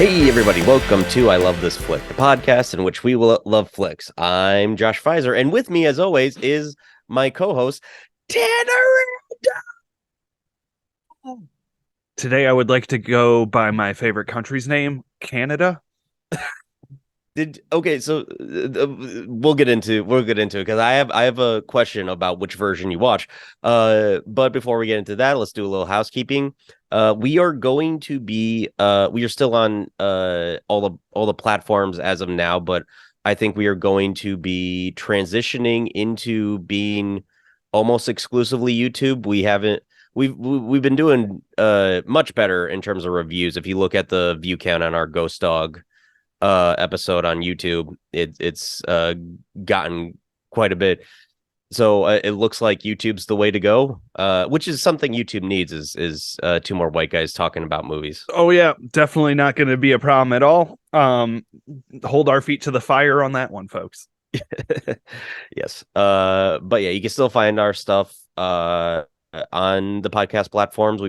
Hey, everybody, welcome to I Love This Flick, the podcast in which we will love flicks. I'm Josh Pfizer, and with me, as always, is my co-host, Tanner. Today, I would like to go by my favorite country's name, Canada. So we'll get into it because I have a question about which version you watch. But before we get into that, let's do a little housekeeping. We are still on all the platforms as of now, but I think we are going to be transitioning into being almost exclusively YouTube. We've been doing much better in terms of reviews. If you look at the view count on our Ghost Dog episode on YouTube, it's gotten quite a bit. So it looks like YouTube's the way to go, which is something YouTube needs is two more white guys talking about movies. Oh yeah, definitely not going to be a problem at all. Hold our feet to the fire on that one, folks. Yes. But yeah, you can still find our stuff on the podcast platforms.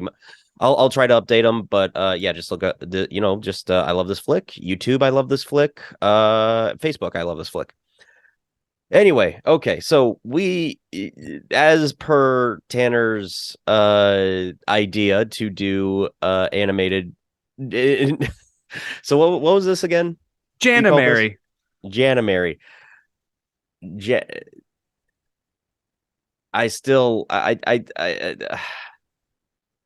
I'll try to update them, but yeah, just look at I Love This Flick, YouTube, I Love This Flick, Facebook, I Love This Flick. Anyway, okay, so we, as per Tanner's idea to do animated. So what was this again? J-anime-uruary. J-anime-uruary.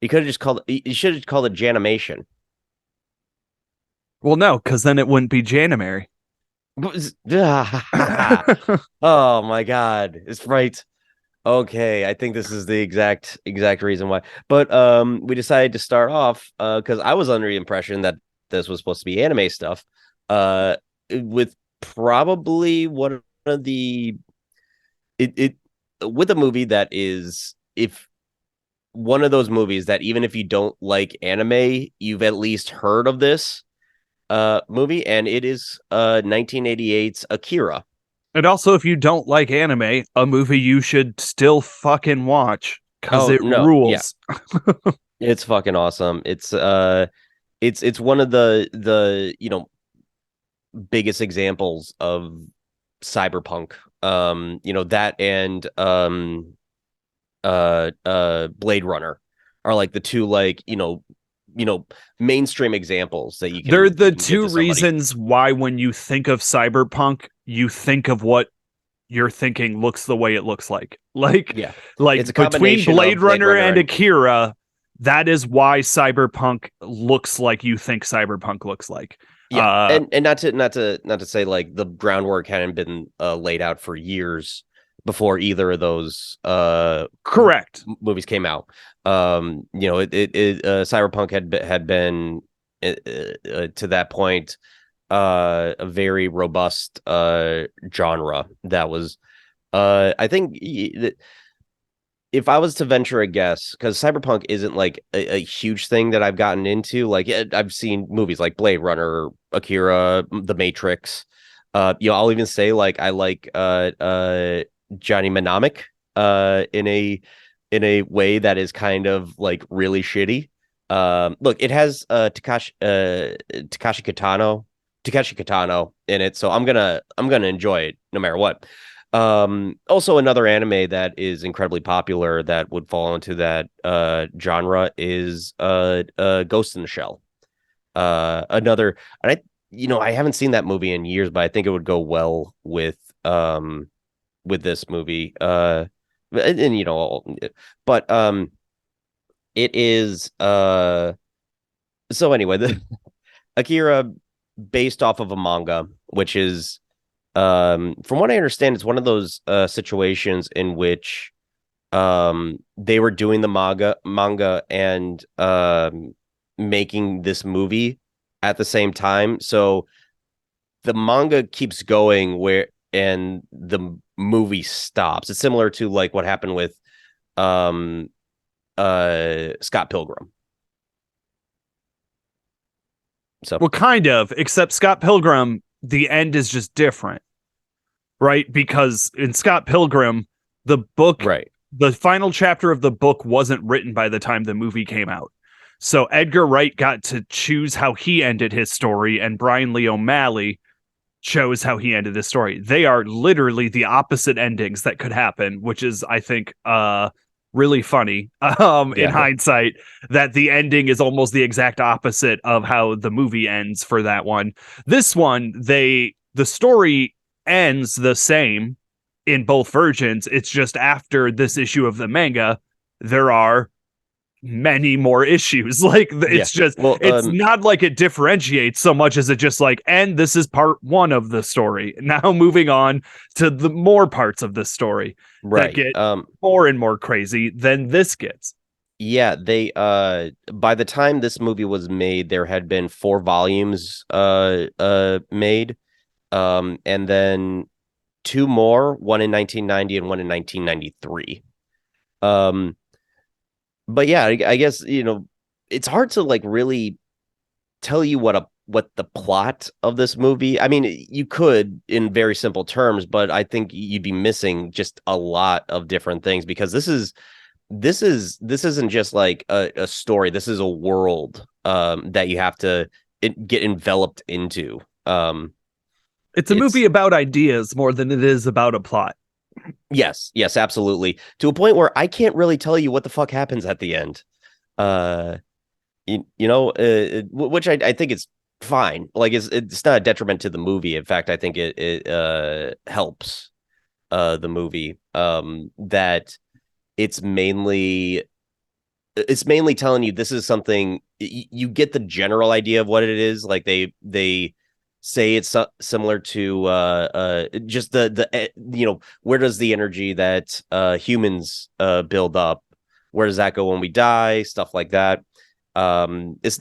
You could have just called it. You should have called it Janimation. Well, no, because then it wouldn't be J-anime-uruary. Oh my God, it's right. Okay, I think this is the exact reason why. But we decided to start off because I was under the impression that this was supposed to be anime stuff. With probably one of the with a movie that is, if one of those movies that even if you don't like anime, you've at least heard of this movie, and it is 1988's Akira. And also, if you don't like anime, a movie you should still fucking watch because it rules. Yeah. It's fucking awesome. It's one of the biggest examples of cyberpunk. That and Blade Runner are like the two mainstream examples that you can. They're the two reasons why when you think of cyberpunk, you think of what you're thinking looks the way it looks like. Yeah, like between Blade Runner and Akira, that is why cyberpunk looks like you think cyberpunk looks like. Yeah, and not to say like the groundwork hadn't been laid out for years before either of those correct movies came out. Cyberpunk had been to that point a very robust genre that was I think if I was to venture a guess, because cyberpunk isn't like a huge thing that I've gotten into. Like I've seen movies like Blade Runner, Akira, The Matrix. I'll even say like I like Johnny Mnemonic in a way that is kind of like really shitty. Look, it has Takeshi Kitano in it, so I'm gonna enjoy it no matter what. Also another anime that is incredibly popular that would fall into that genre is Ghost in the Shell. Another, and I haven't seen that movie in years, but I think it would go well with this movie. But it is so anyway, the Akira, based off of a manga, which is from what I understand, it's one of those situations in which they were doing the manga and making this movie at the same time. So the manga keeps going and the movie stops. It's similar to like what happened with Scott Pilgrim. So, well, kind of, except Scott Pilgrim, the end is just different, right? Because in Scott Pilgrim, the book, right, the final chapter of the book wasn't written by the time the movie came out. So Edgar Wright got to choose how he ended his story, and Brian Lee O'Malley chose how he ended his story. They are literally the opposite endings that could happen, which is, I think, really funny in hindsight, that the ending is almost the exact opposite of how the movie ends for that one. This one, the story ends the same in both versions. It's just after this issue of the manga, there are many more issues. Like it's just it's not like it differentiates so much as it just like, and this is part one of the story, now moving on to the more parts of the story that get more and more crazy than this gets. They by the time this movie was made, there had been 4 volumes made, and then 2 more, one in 1990 and one in 1993. But yeah, I guess, it's hard to like really tell you what the plot of this movie. I mean, you could in very simple terms, but I think you'd be missing just a lot of different things, because this isn't just like a story. This is a world that you have to get enveloped into. It's a movie about ideas more than it is about a plot. Yes, absolutely. To a point where I can't really tell you what the fuck happens at the end. Which I think it's fine. Like it's not a detriment to the movie. In fact, I think it helps the movie. That it's mainly telling you this is something. You get the general idea of what it is. Like they say it's similar to just the where does the energy that humans build up, where does that go when we die, stuff like that. It's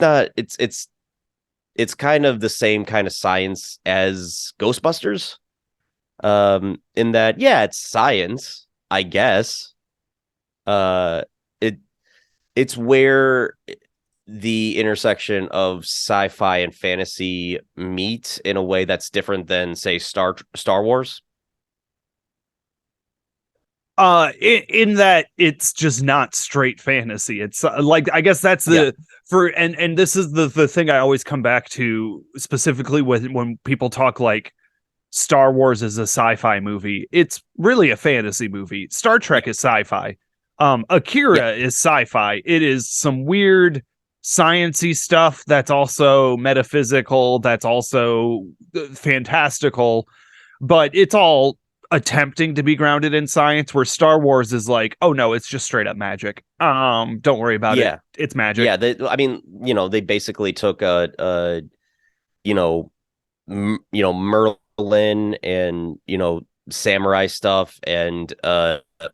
kind of the same kind of science as Ghostbusters, in that it's science, I guess. It's where the intersection of sci-fi and fantasy meet in a way that's different than, say, Star Wars. In that it's just not straight fantasy. It's like, I guess that's and this is the thing I always come back to, specifically when people talk like Star Wars is a sci-fi movie. It's really a fantasy movie. Star Trek is sci-fi. Akira is sci-fi. It is some weird science-y stuff that's also metaphysical, that's also fantastical, but it's all attempting to be grounded in science, where Star Wars is like, oh no, it's just straight up magic. Don't worry about it. It's magic. Yeah, they basically took Merlin and samurai stuff and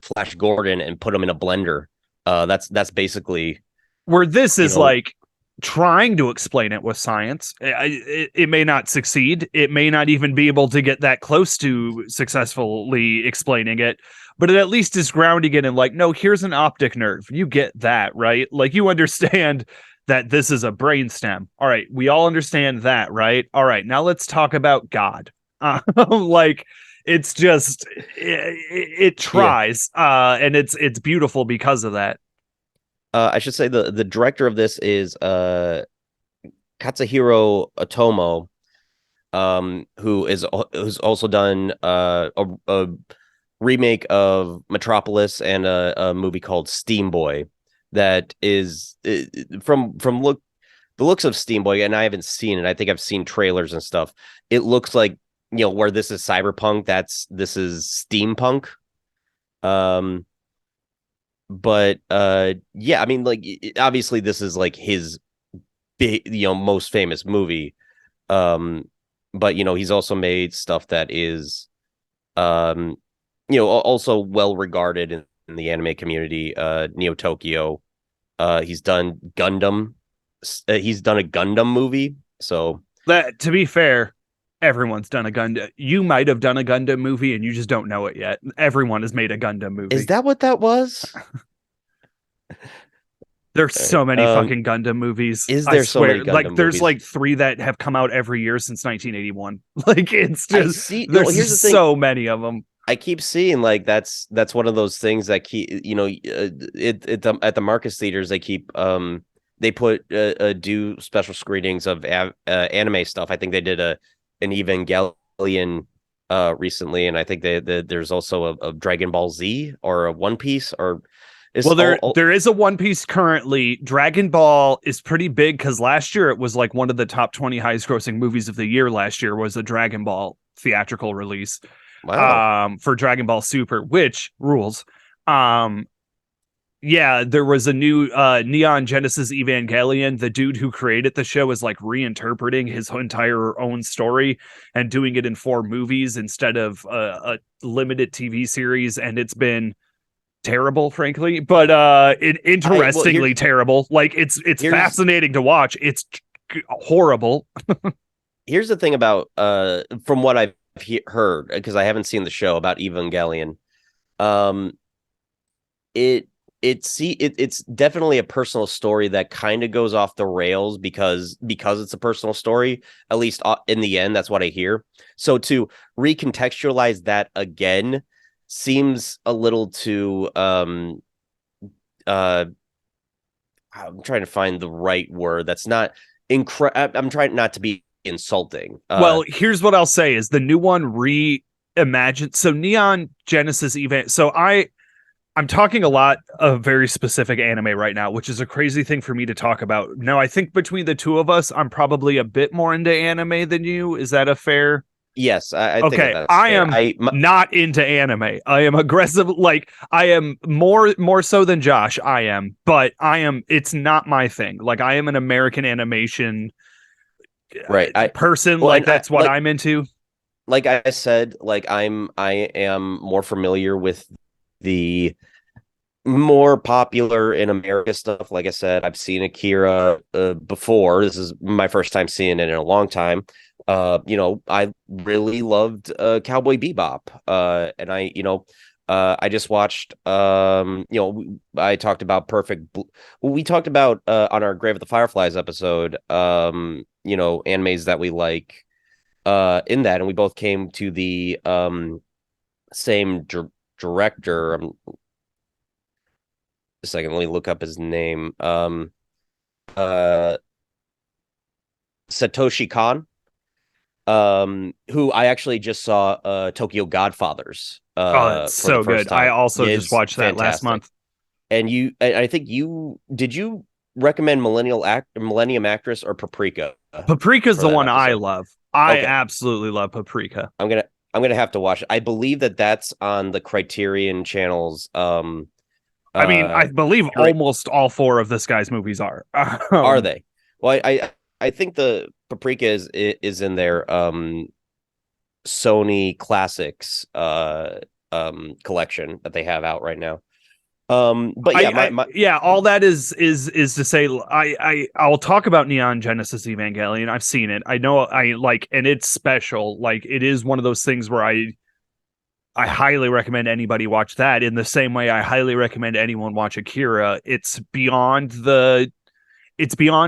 Flash Gordon and put them in a blender. That's basically where this is like trying to explain it with science. It may not succeed. It may not even be able to get that close to successfully explaining it, but it at least is grounding it in like, no, here's an optic nerve. You get that, right? Like, you understand that this is a brainstem. All right, we all understand that, right? All right, now let's talk about God. Like, it's just it tries, and it's beautiful because of that. I should say the director of this is Katsuhiro Otomo, who's also done a remake of Metropolis and a movie called Steam Boy. That is from the looks of Steam Boy, and I haven't seen it. I think I've seen trailers and stuff. It looks like, where this is cyberpunk, this is steampunk. But I mean, like, obviously this is like his big, most famous movie. But he's also made stuff that is also well regarded in the anime community. Neo Tokyo. He's done Gundam. He's done a Gundam movie. So that, to be fair, everyone's done a Gundam. You might have done a Gundam movie and you just don't know it yet. Everyone has made a Gundam movie. Is that what that was? There's so many fucking Gundam movies. Is there so many Gundam movies? There's like 3 that have come out every year sin's 1981. Like, it's just there's so many of them. I keep seeing like that's one of those things that keep at the Marcus theaters, they they put do special screenings of anime stuff. I think they did an Evangelion recently, and I think there's also a Dragon Ball Z or a One Piece or is Well, there is a One Piece currently. Dragon Ball is pretty big because last year it was like one of the top 20 highest grossing movies of the year. Last year was a Dragon Ball theatrical release wow. for Dragon Ball Super, which rules. Um, yeah, there was a new Neon Genesis Evangelion. The dude who created the show is like reinterpreting his entire own story and doing it in 4 movies instead of a limited TV series, and it's been terrible, frankly, but interestingly terrible. Like it's fascinating to watch. It's horrible. Here's the thing about from what I've heard, because I haven't seen the show about Evangelion. Um, it's definitely a personal story that kind of goes off the rails because it's a personal story, at least in the end. That's what I hear. So to recontextualize that again seems a little too I'm trying to find the right word that's not I'm trying not to be insulting. Well, here's what I'll say is the new one reimagined. So Neon Genesis event. So I'm talking a lot of very specific anime right now, which is a crazy thing for me to talk about. Now, I think between the two of us, I'm probably a bit more into anime than you. Is that a fair? Yes, I okay, think that's I fair. am not into anime. I am aggressive, like I am more so than Josh. I am, but I am. It's not my thing. Like I am an American animation right person. Well, like that's what I'm into. Like I said, like I am more familiar with the more popular in America stuff. Like I said, I've seen Akira before. This is my first time seeing it in a long time. I really loved Cowboy Bebop. And I just watched I talked about we talked about on our Grave of the Fireflies episode, animes that we like in that, and we both came to the same director. A second, let me look up his name. Satoshi Kon, who I actually just saw Tokyo Godfathers Oh, that's for the so first good. I time. also Yeah, just it's watched that last fantastic. month. And I think you recommend Millennium Actress or Paprika Paprika's for the that one I episode? love. I Okay, absolutely love Paprika. I'm gonna have to watch it. I believe that's on the Criterion Channel's I mean, I believe Right. almost all 4 of this guy's movies are. Are they? Well, I think the Paprika is in their Sony Classics collection that they have out right now. But yeah, yeah, all that is to say, I'll talk about Neon Genesis Evangelion. I've seen it. I know I like, and it's special. Like, it is one of those things where I highly recommend anybody watch that. In the same way, I highly recommend anyone watch Akira. It's beyond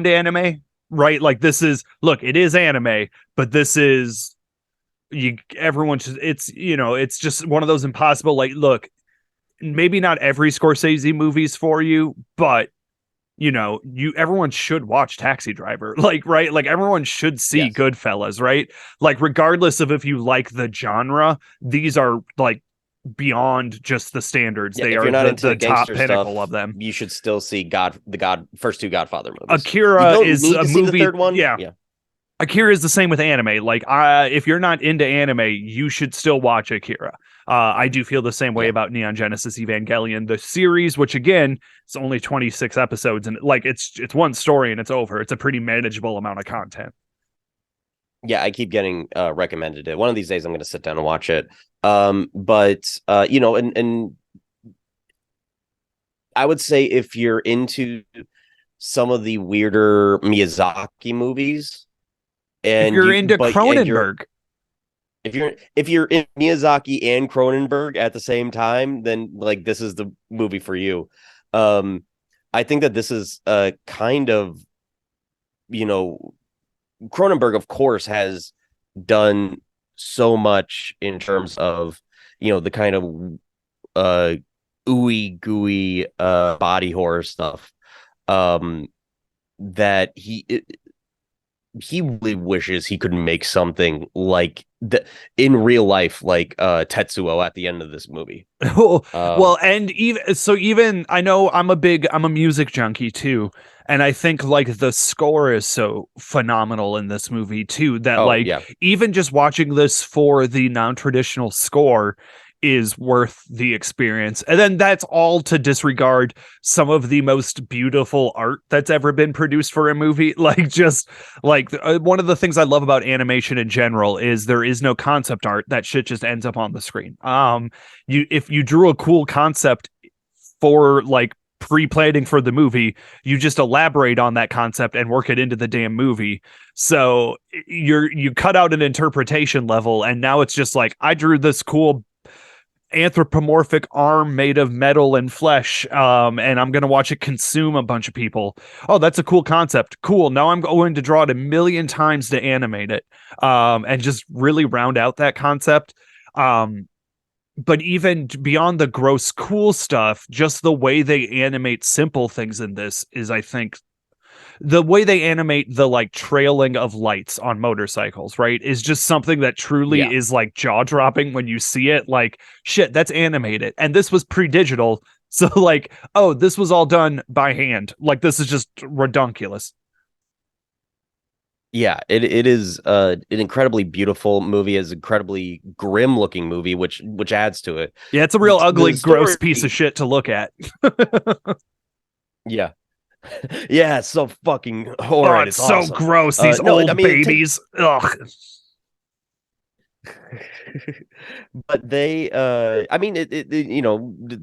anime, right? Like it is anime, but this is everyone should. It's just one of those impossible. Like, look, maybe not every Scorsese movie's for you, but everyone should watch Taxi Driver. Like, right? Like everyone should see yes. Goodfellas, right? Like, regardless of if you like the genre, these are like beyond just the standards. Yeah, They if are you're not into the top gangster pinnacle stuff, of them. you should still see first 2 Godfather movies. You Akira don't is need a to see the movie. third one. Yeah. Yeah. Akira is the same with anime. Like, if you're not into anime, you should still watch Akira. I do feel the same way Yeah. about Neon Genesis Evangelion, the series, which again, it's only 26 episodes, and like it's one story and it's over. It's a pretty manageable amount of content. Yeah, I keep getting recommended it. One of these days I'm going to sit down and watch it. But and I would say if you're into some of the weirder Miyazaki movies, If and you're into you're Cronenberg, if you're in Miyazaki and Cronenberg at the same time, then like this is the movie for you. I think that this is kind of, Cronenberg, of course, has done so much in terms of, the kind of ooey gooey body horror stuff. Um that he really wishes he could make something like the in real life, like Tetsuo at the end of this movie. Well, and even I know I'm a music junkie too, and I think like the score is so phenomenal in this movie too that Oh like yeah, even just watching this for the non-traditional score is worth the experience. And then that's all to disregard some of the most beautiful art that's ever been produced for a movie. Like just like one of the things I love about animation in general is there is no concept art. That shit just ends up on the screen. If you drew a cool concept for like pre-planning for the movie, you just elaborate on that concept and work it into the damn movie. So you cut out an interpretation level, and now it's just like I drew this cool anthropomorphic arm made of metal and flesh, and I'm gonna watch it consume a bunch of people. Oh, that's a cool concept. Cool, now I'm going to draw it a million times to animate it, and just really round out that concept. But even beyond the gross cool stuff, just the way they animate simple things in this is, I think, the way they animate the like trailing of lights on motorcycles, right, is just something that truly yeah. is like jaw dropping when you see it. Like, shit, that's animated. And this was pre digital. So, like, oh, this was all done by hand. Like, this is just redunculous. Yeah, it is an incredibly beautiful movie, is incredibly grim looking movie, which adds to it. Yeah, it's a real ugly, The gross story, piece of shit to look at. yeah, yeah, it's so fucking Oh, horrid. it's It's so awesome. gross. These No, I old mean it takes, babies. Ugh. but they, I mean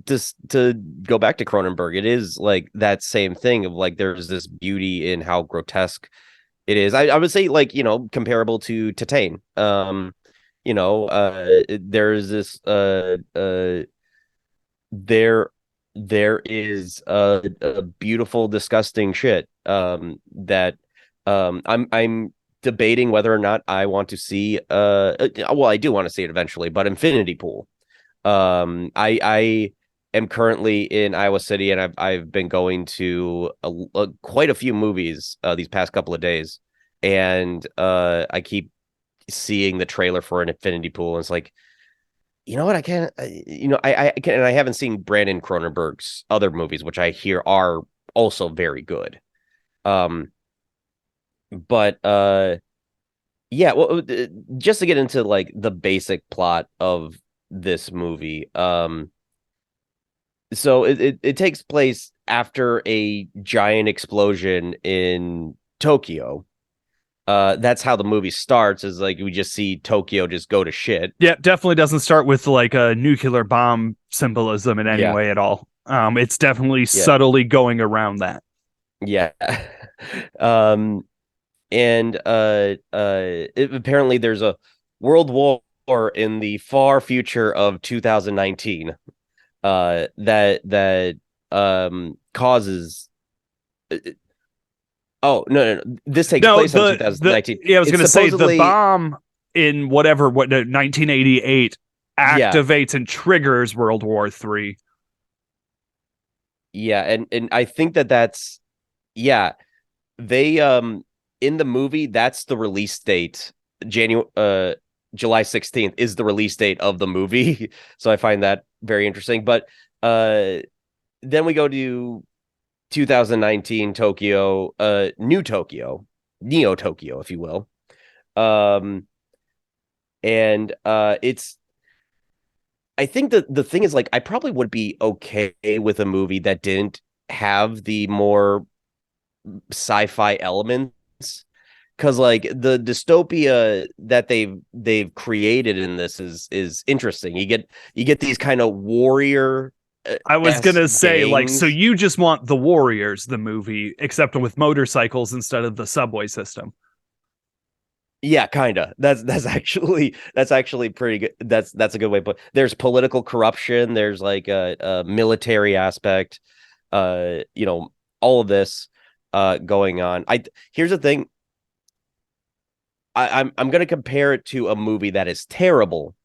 just to go back to Cronenberg, it is like that same thing of like there's this beauty in how grotesque it is. I would say like comparable to Titane. There's this there there is a beautiful disgusting shit that I'm debating whether or not I want to see well, I do want to see it eventually, but Infinity Pool. I am currently in Iowa City, and I've been going to quite a few movies these past couple of days, and I keep seeing the trailer for an Infinity Pool, and it's like, you know what, I can't, I can, and I haven't seen Brandon Cronenberg's other movies, which I hear are also very good. Um, but yeah, well, just to get into like the basic plot of this movie, so it takes place after a giant explosion in Tokyo. That's how the movie starts, is like we just see Tokyo just go to shit. Yeah, definitely doesn't start with like a nuclear bomb symbolism in any Yeah, way at all. It's definitely yeah, subtly going around that. yeah. um and apparently there's a world war in the far future of 2019 that causes oh no, this takes No, place in the 2019. yeah, I was It's gonna say the supposedly, bomb in whatever 1988 yeah, activates and triggers World War III. yeah, and I think that's, yeah, they in the movie, that's the release date. January July 16th is the release date of the movie. So I find that very interesting. But uh then we go to 2019 Tokyo, new Tokyo, Neo Tokyo, if you will. Um and it's, I think that the thing is, like, I probably would be okay with a movie that didn't have the more sci-fi elements, because like the dystopia that they've created in this is interesting. You get these kind of warrior I was esque gonna say, like, so gangs. you just want the Warriors, the movie, except with motorcycles instead of the subway system. Yeah, kind of. That's actually pretty good. That's a good way to put. There's political corruption. There's like a military aspect. All of this going on. Here's the thing. I'm gonna compare it to a movie that is terrible,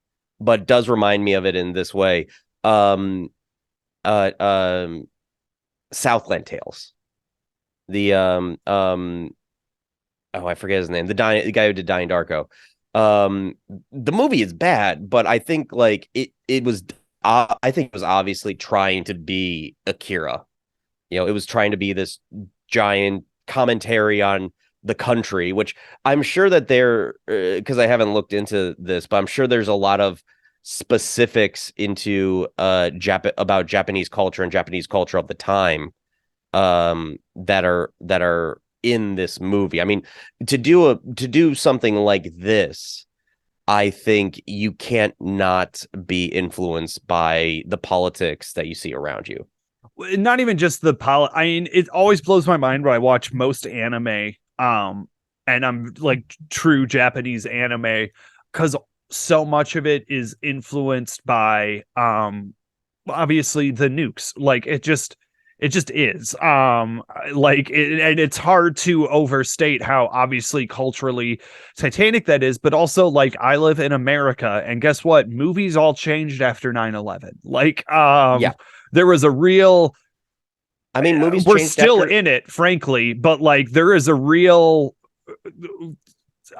but does remind me of it in this way. Um, uh, um, Southland Tales. the oh, I forget his name. The guy who did Donnie Darko. Um, the movie is bad, but I think like it was I think it was obviously trying to be Akira. It was trying to be this giant commentary on the country, which I'm sure that there, because I haven't looked into this, but I'm sure there's a lot of specifics into about Japanese culture and Japanese culture of the time that are in this movie. I mean, to do something like this, I think you can't not be influenced by the politics that you see around you. Not even just I mean, it always blows my mind when I watch most anime, and I'm like true Japanese anime, because so much of it is influenced by obviously the nukes. Like it just is. And it's hard to overstate how obviously culturally titanic that is, but also like I live in America, and guess what? Movies all changed after 9/11. Yeah, There was a real, I mean, movies we're changed still after. in it, frankly, but like there is a real,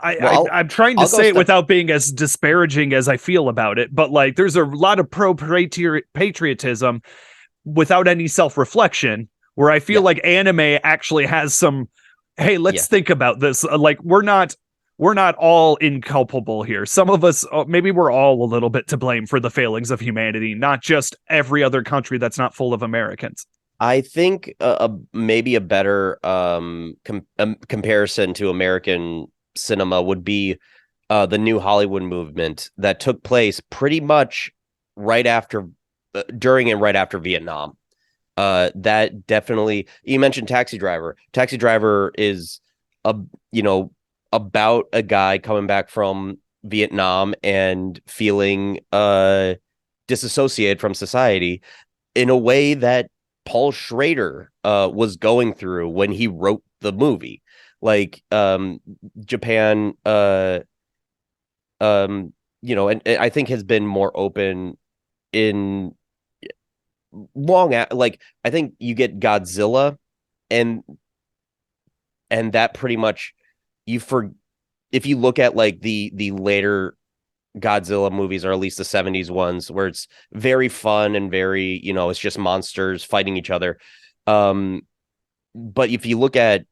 Well, I'm trying to I'll go say it step. without being as disparaging as I feel about it, but like there's a lot of pro patriotism without any self-reflection, where I feel Yeah, like anime actually has some, hey, yeah. let's think about this. Like we're not all inculpable here. Some of us, maybe we're all a little bit to blame for the failings of humanity, not just every other country that's not full of Americans. I think maybe a better comparison to American cinema would be the new Hollywood movement that took place pretty much right after, during and right after Vietnam. That definitely, you mentioned Taxi Driver. Taxi Driver is a you know about a guy coming back from Vietnam and feeling disassociated from society in a way that Paul Schrader was going through when he wrote the movie. Like Japan, and I think has been more open in like I think you get Godzilla and that pretty much you for if you look at like the later Godzilla movies, or at least the 70s ones, where it's very fun and very, it's just monsters fighting each other. Um, but if you look at,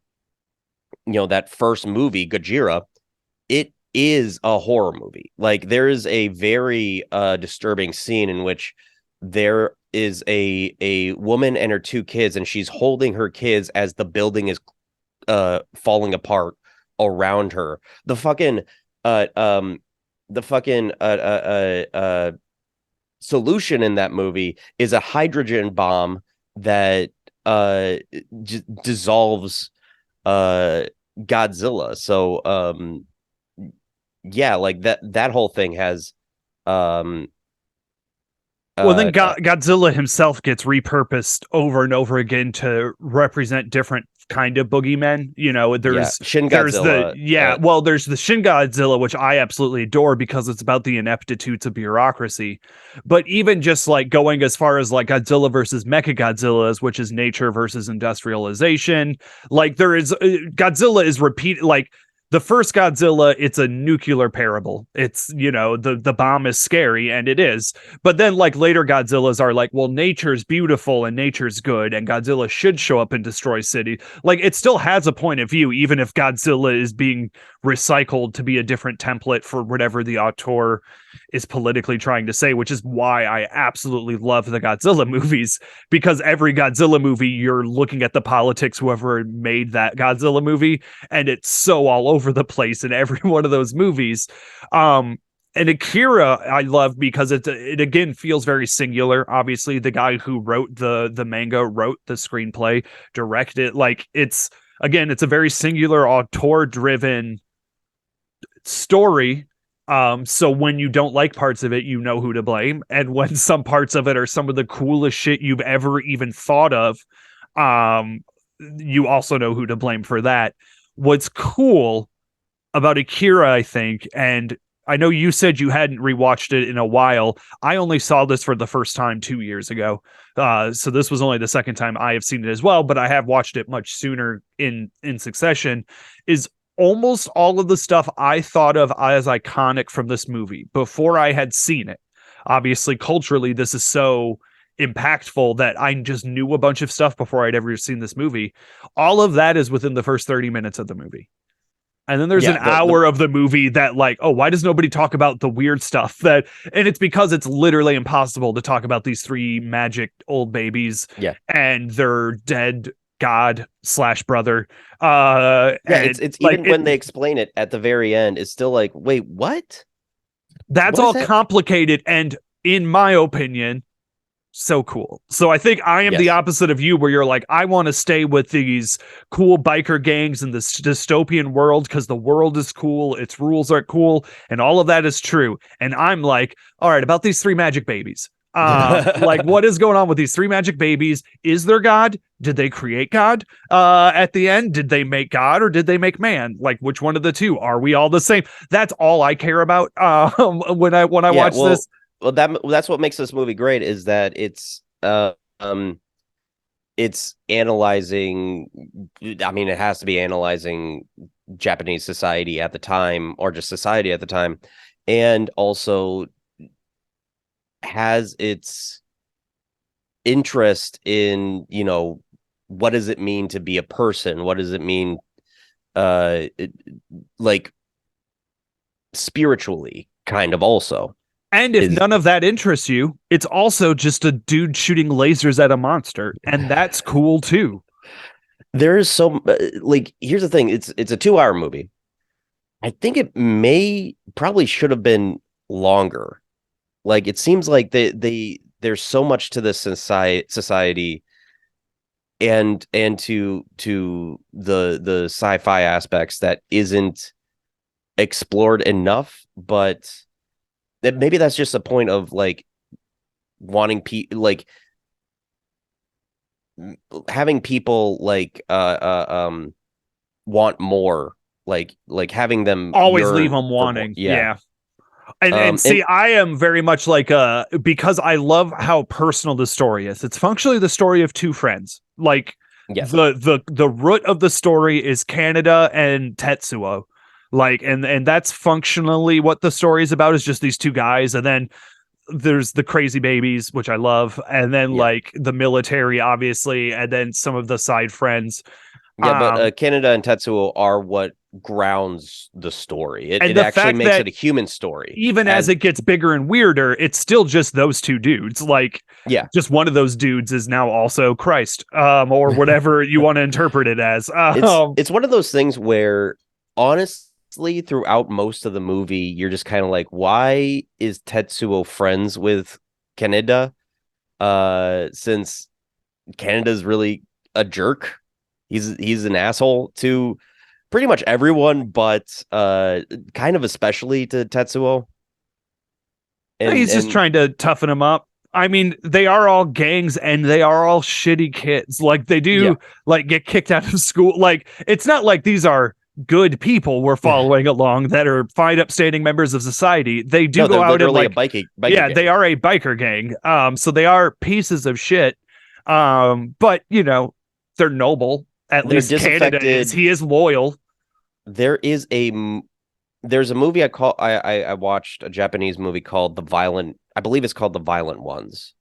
that first movie, Gojira, it is a horror movie. Like there is a very disturbing scene in which there is a woman and her two kids, and she's holding her kids as the building is falling apart around her. The fucking uh um the fucking solution in that movie is a hydrogen bomb that dissolves uh Godzilla. So yeah, like that whole thing has um Well, then uh Godzilla himself gets repurposed over and over again to represent different kind of boogeymen. yeah, Shin There's the Godzilla. yeah, well, there's the Shin Godzilla, which I absolutely adore because it's about the ineptitudes of bureaucracy. But even just like going as far as like Godzilla versus Mecha Godzillas, which is nature versus industrialization, like there is Godzilla is repeat like the first Godzilla, it's a nuclear parable. It's, the bomb is scary, and it is. But then like later Godzillas are like, well, nature's beautiful and nature's good, and Godzilla should show up and destroy city. Like it still has a point of view, even if Godzilla is being recycled to be a different template for whatever the auteur is politically trying to say, which is why I absolutely love the Godzilla movies, because every Godzilla movie, you're looking at the politics, whoever made that Godzilla movie, and it's so all over the place in every one of those movies. And Akira, I love because it again feels very singular. Obviously, the guy who wrote the manga wrote the screenplay, directed. Like it's a very singular auteur driven story. So when you don't like parts of it, you know who to blame. And when some parts of it are some of the coolest shit you've ever even thought of, um, you also know who to blame for that. What's cool about Akira, I think, and I know you said you hadn't rewatched it in a while. I only saw this for the first time 2 years ago. So this was only the second time I have seen it as well, but I have watched it much sooner in succession. Is almost all of the stuff I thought of as iconic from this movie before I had seen it. Obviously, culturally, this is so impactful that I just knew a bunch of stuff before I'd ever seen this movie. All of that is within the first 30 minutes of the movie. And then there's an Yeah, the hour of the movie that, like, oh, why does nobody talk about the weird stuff that, and it's because it's literally impossible to talk about these three magic old babies yeah. and their dead god slash brother. Yeah, And it's like even when they explain it at the very end, it's still like, wait, what? that's What is all that? complicated. And in my opinion, so cool. So I think I am the Yes. opposite of you, where you're like, I want to stay with these cool biker gangs in this dystopian world because the world is cool, its rules are cool, and all of that is true. And I'm like, all right, about these three magic babies. Like, what is going on with these three magic babies? Is there God? Did they create God? At the end, did they make God or did they make man? Like, which one of the two? Are we all the same? That's all I care about. When I Yeah, watch this. well, that's what makes this movie great is that it's analyzing. I mean, it has to be analyzing Japanese society at the time, or just society at the time, and also has its interest in, what does it mean to be a person? What does it mean, like spiritually, kind of also And if is none of that interests you, it's also just a dude shooting lasers at a monster, and that's cool too. there is so like here's the thing, it's a 2 hour movie. I think it may probably should have been longer. Like it seems like there's so much to this society and to the sci-fi aspects that isn't explored enough, but maybe that's just a point of like wanting like having people like want more, like having them Always leave yearn them for more. wanting. Yeah. Yeah. And And see, I am very much like because I love how personal the story is. It's functionally the story of two friends. Like yes. the root of the story is Canada and Tetsuo. Like and that's functionally what the story is about, is just these two guys. And then there's the crazy babies, which I love, and then Yeah. like the military, obviously, and then some of the side friends. Yeah, but Um, Canada and Tetsuo are what grounds the story. It and it the actually fact makes that it a human story. even as As it gets bigger and weirder, it's still just those two dudes. Like, yeah, just one of those dudes is now also Christ, or whatever you want to interpret it as. it's one of those things where honestly, throughout most of the movie, you're just kind of like, why is Tetsuo friends with Canada? Since Canada's really a jerk. He's an asshole to pretty much everyone, but kind of especially to Tetsuo. And He's just trying to toughen them up. I mean, they are all gangs and they are all shitty kids. Like, they yeah, do like get kicked out of school. Like, it's not like these are good people we're following along that are fine upstanding members of society. They do no, go they're out and literally a like, biker yeah, they gang. are a biker gang. So they are pieces of shit. But they're noble. At They're least Canada is. disaffected. He is loyal. There is there's a movie I watched, a Japanese movie called I believe it's called The Violent Ones.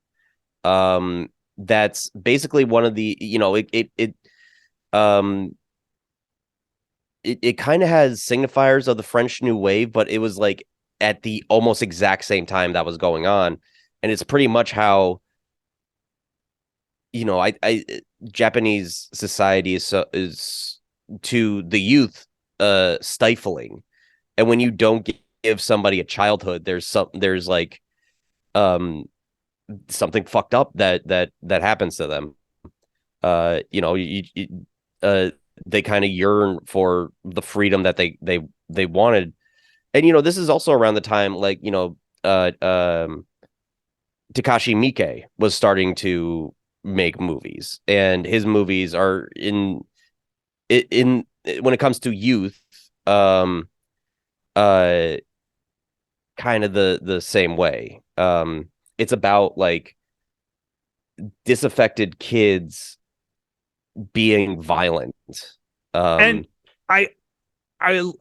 That's basically one of the, um it kind of has signifiers of the French New Wave, but it was like at the almost exact same time that was going on. And it's pretty much how, I Japanese society is to the youth stifling. And when you don't give somebody a childhood, there's like um something fucked up that happens to them. They kind of yearn for the freedom that they wanted. And this is also around the time, like, Takashi Miike was starting to make movies, and his movies are in when it comes to youth, um uh kind of the same way. It's about like disaffected kids being violent. And Um, I I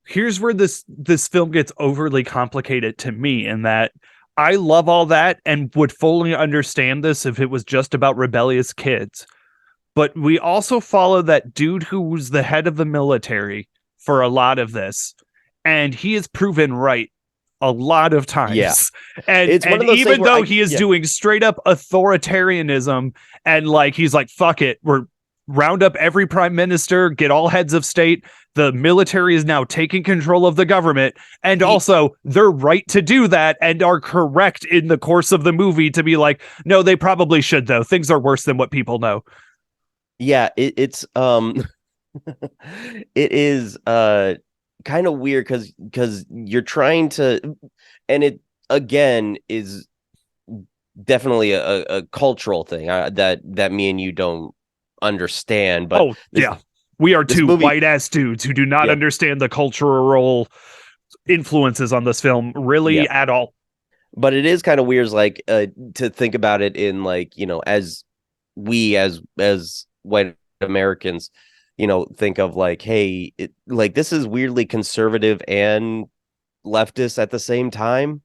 here's where this film gets overly complicated to me, in that I love all that and would fully understand this if it was just about rebellious kids. But we also follow that dude who was the head of the military for a lot of this, and he is proven right a lot of yeah, times. And it's one of those things even where though he is yeah, doing straight up authoritarianism, and like he's like, fuck it, we're round up every prime minister, get all heads of state. The military is now taking control of the government. And he, also, they're right to do that and are correct in the course of the movie to be like, no, they probably should, though. Things are worse than what people know. yeah, it's it is kind of weird because you're trying to, and it again is definitely a cultural thing that me and you don't understand. But Oh, yeah. We are this two movie, white ass dudes who do not yeah, understand the cultural influences on this film yeah. really at all. But it is kind of weird, like to think about it in like as we as white Americans, think of like, hey, like this is weirdly conservative and leftist at the same time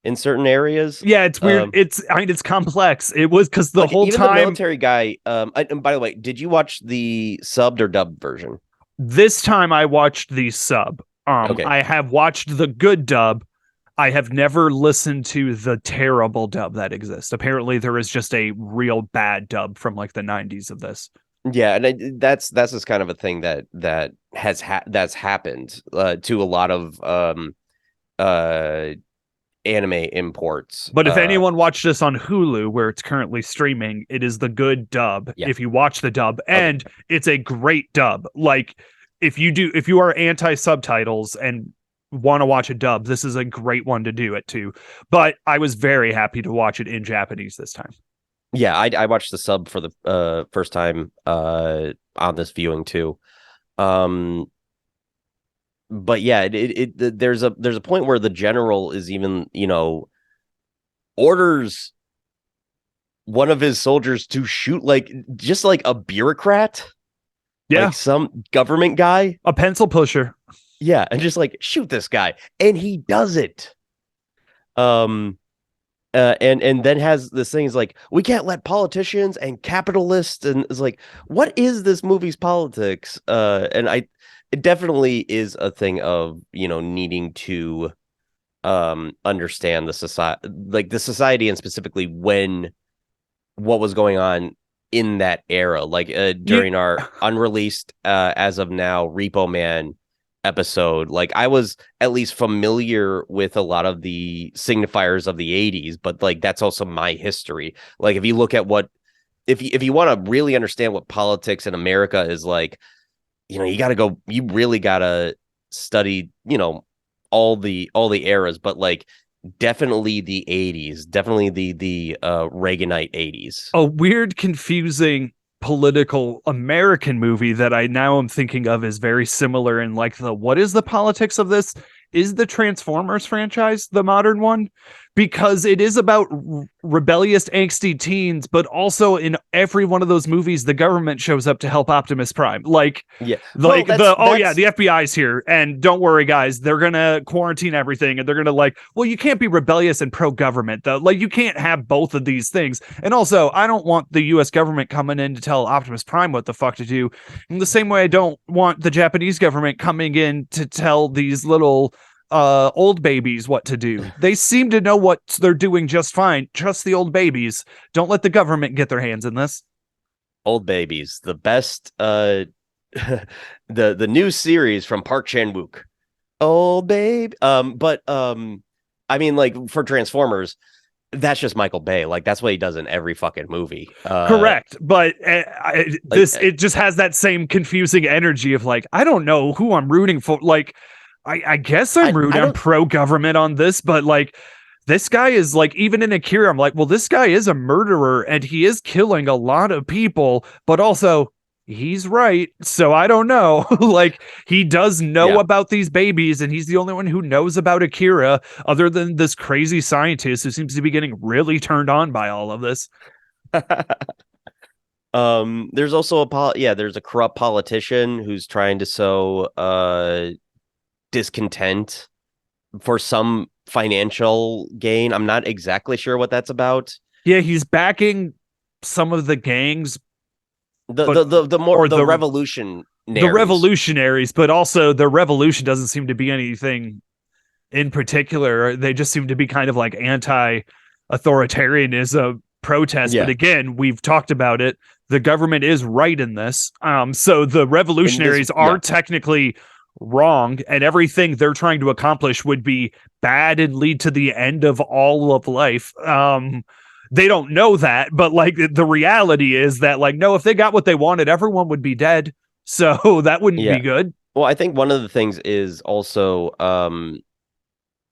in certain areas. Yeah, it's weird. It's complex. It was because the Like whole even the time, military guy. And by the way, did you watch the subbed or dubbed version? this time I watched the sub. Okay. I have watched the good dub. I have never listened to the terrible dub that exists. Apparently, there is just a real bad dub from like the 90s of this. Yeah, and that's just kind of a thing that that's happened to a lot of uh anime imports. But if anyone watched this on Hulu, where it's currently streaming, it is the good dub. Yeah. If you watch the dub, Okay. and it's a great dub. Like if you are anti subtitles and want to watch a dub, this is a great one to do it too. But I was very happy to watch it in Japanese this time. Yeah, I watched the sub for the first time on this viewing too. Um but yeah, there's a point where the general is even, orders one of his soldiers to shoot like just like a bureaucrat, Yeah, like some government guy. a pencil pusher. Yeah, and just like shoot this guy. And he does it. Um and then has this thing is like, we can't let politicians and capitalists, and it's like, what is this movie's politics? And it definitely is a thing of needing to understand the society, like the society, and specifically what was going on in that era, like You during our unreleased as of now Repo Man episode. Like I was at least familiar with a lot of the signifiers of the 80s, but like that's also my history. Like if you look at what, if you want to really understand what politics in America is like, you really gotta study, all the eras, but like definitely the 80s, definitely the Reaganite 80s. a weird, confusing political American movie that I now am thinking of is very similar in like the what is the politics of this? Is the Transformers franchise the modern one? Because it is about rebellious, angsty teens, but also in every one of those movies, the government shows up to help Optimus Prime. Yeah. Well, Like the FBI's here, and don't worry, guys, they're gonna quarantine everything, and they're gonna like, well, you can't be rebellious and pro-government though. Like, you can't have both of these things. And also, I don't want the U.S. government coming in to tell Optimus Prime what the fuck to do. In the same way, I don't want the Japanese government coming in to tell these little old babies what to do. They seem to know what they're doing just fine. Trust the old babies. Don't let the government get their hands in this. Old Babies, the best the new series from Park Chan-wook. Old Babe. But I mean, like for Transformers, that's just Michael Bay. Like that's what he does in every fucking movie. Correct, but Like it just has that same confusing energy of like, I don't know who I'm rooting for. Like, I guess I'm rooting. I I'm don't pro government on this, but like, this guy is like, even in Akira, I'm like, well, this guy is a murderer and he is killing a lot of people, but also he's right. So I don't know. Like, he does know Yeah. about these babies, and he's the only one who knows about Akira, other than this crazy scientist who seems to be getting really turned on by all of this. There's also there's a corrupt politician who's trying to sow discontent for some financial gain. I'm not exactly sure what that's about. Yeah, he's backing some of the gangs, The but the the, the more or the the revolutionaries. revolutionaries, but also the revolution doesn't seem to be anything in particular. They just seem to be kind of like anti-authoritarianism protests. But Yeah. again, we've talked about it. The government is right in this. So the And this revolutionaries are technically wrong, and everything they're trying to accomplish would be bad and lead to the end of all of life. They don't know that, but like the reality is that, like, no, if they got what they wanted, everyone would be dead. So that wouldn't be Yeah. good. Well, I think one of the things is also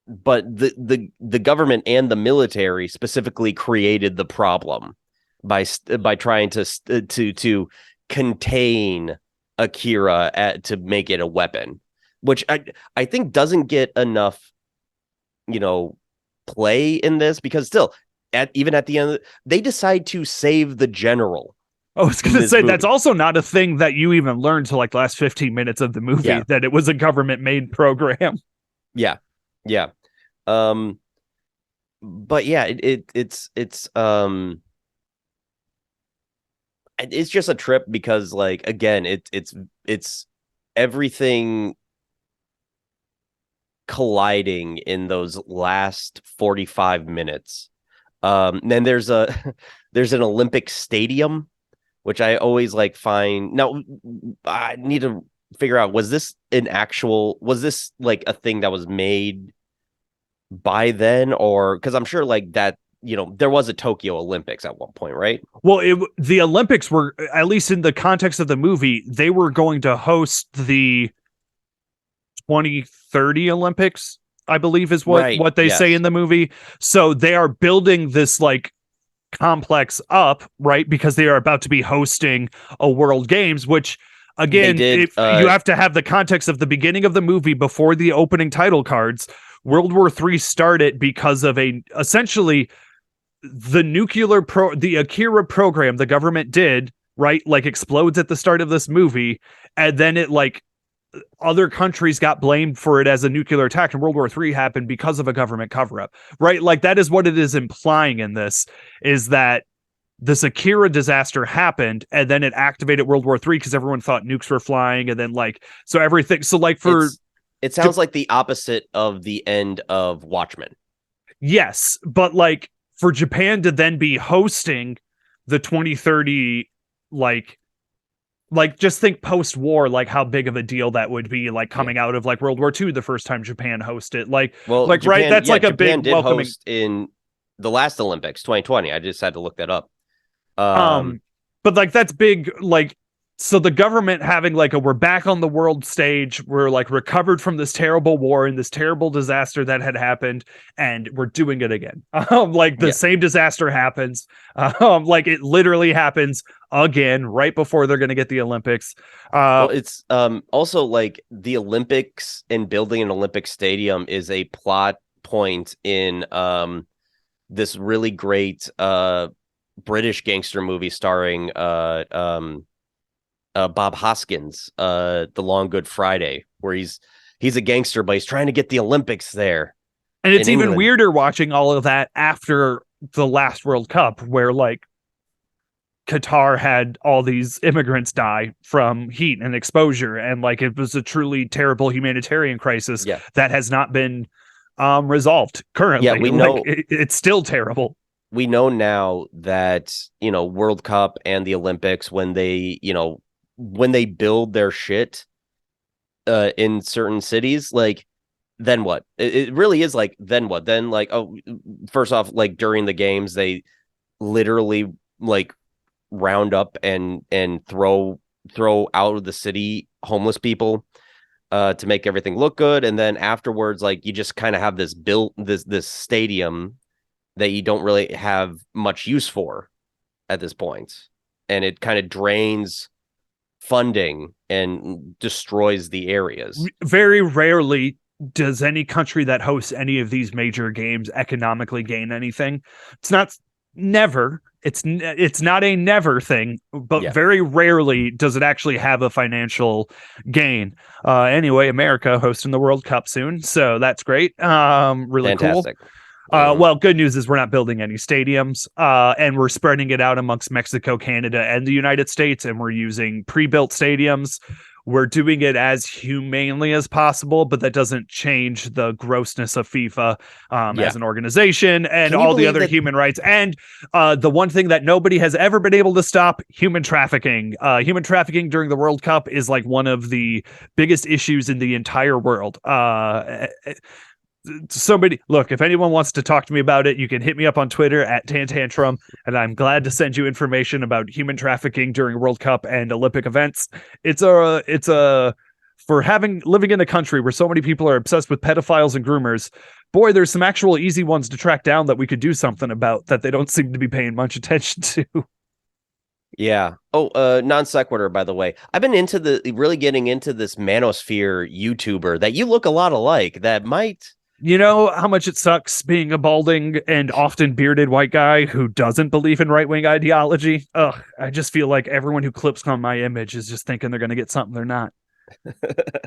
but the government and the military specifically created the problem by trying to contain Akira to make it a weapon, which I think doesn't get enough, you know, play in this, because still even at the end they decide to save the general I was in going to this say that's movie. also not a thing that you even learned to like the last 15 minutes of the movie, Yeah. that it was a government made program. Yeah. Yeah. Um but yeah, it's just a trip because, like, again, it's everything colliding in those last 45 minutes. Then there's a there's an Olympic stadium, which I always like find. Now I need to figure out, was this like a thing that was made by then, or because I'm sure like that, there was a Tokyo Olympics at one point, right? Well, the Olympics were, at least in the context of the movie, they were going to host the 2030 Olympics, I believe is what Right. they say Yes. in the movie. So they are building this like complex up, right? Because they are about to be hosting a World Games, which They again, did. if you have to have the context of the beginning of the movie before the opening title cards, World War III started because of a essentially the Akira program the government did, right? Like explodes at the start of this movie, and then it like other countries got blamed for it as a nuclear attack, and World War III happened because of a government cover-up, right? Like that is what it is implying in this, is that this Akira disaster happened and then it activated World War III because everyone thought nukes were flying, and then like so everything. So like It sounds like the opposite of the end of Watchmen. yes, but like for Japan to then be hosting the 2030, like just think post-war, like how big of a deal that would be, like Yeah. coming out of like World War II, the first time Japan hosted, Well, like right, that's like a big Japan did welcoming. host in the last Olympics, 2020. I just had to look that up. um but like that's big, like so the government having like we're back on the world stage, we're like recovered from this terrible war and this terrible disaster that had happened, and we're doing it again. Like the Yeah. same disaster happens, like it literally happens again right before they're going to get the Olympics. Well, it's also like the Olympics and building an Olympic stadium is a plot point in this really great British gangster movie starring Bob Hoskins, The Long Good Friday, where he's a gangster, but he's trying to get the Olympics there And it's in even England. weirder watching all of that after the last World Cup, where like Qatar had all these immigrants die from heat and exposure, and like it was a truly terrible humanitarian crisis Yeah. that has not been resolved currently. Yeah, we Like know it's still terrible. we know now that, World Cup and the Olympics, when they build their shit in certain cities, like, then what? It really is like, then what? Then, like, oh, first off, like, during the games they literally like round up and throw out of the city homeless people to make everything look good, and then afterwards, like, you just kind of have this stadium that you don't really have much use for at this point, and it kind of drains funding and destroys the areas. Very rarely does any country that hosts any of these major games economically gain anything. It's not never. It's not a never thing, but Yeah. very rarely does it actually have a financial gain. Anyway, America hosting the World Cup soon, so that's great. Really cool. Fantastic. Well, good news is we're not building any stadiums, and we're spreading it out amongst Mexico, Canada, and the United States, and we're using pre-built stadiums. We're doing it as humanely as possible, but that doesn't change the grossness of FIFA Yeah. as an organization and Can you all the believe other that- human rights. And the one thing that nobody has ever been able to stop, human trafficking. Human trafficking during the World Cup is like one of the biggest issues in the entire world. Somebody look, if anyone wants to talk to me about it, you can hit me up on Twitter at Tantantrum, and I'm glad to send you information about human trafficking during World Cup and Olympic events. It's a for living in a country where so many people are obsessed with pedophiles and groomers. Boy, there's some actual easy ones to track down that we could do something about that they don't seem to be paying much attention to. Yeah. Oh, non sequitur, by the way. I've been really getting into this manosphere YouTuber that you look a lot alike that might. You know how much it sucks being a balding and often bearded white guy who doesn't believe in right-wing ideology? Ugh, I just feel like everyone who clips on my image is just thinking they're going to get something they're not.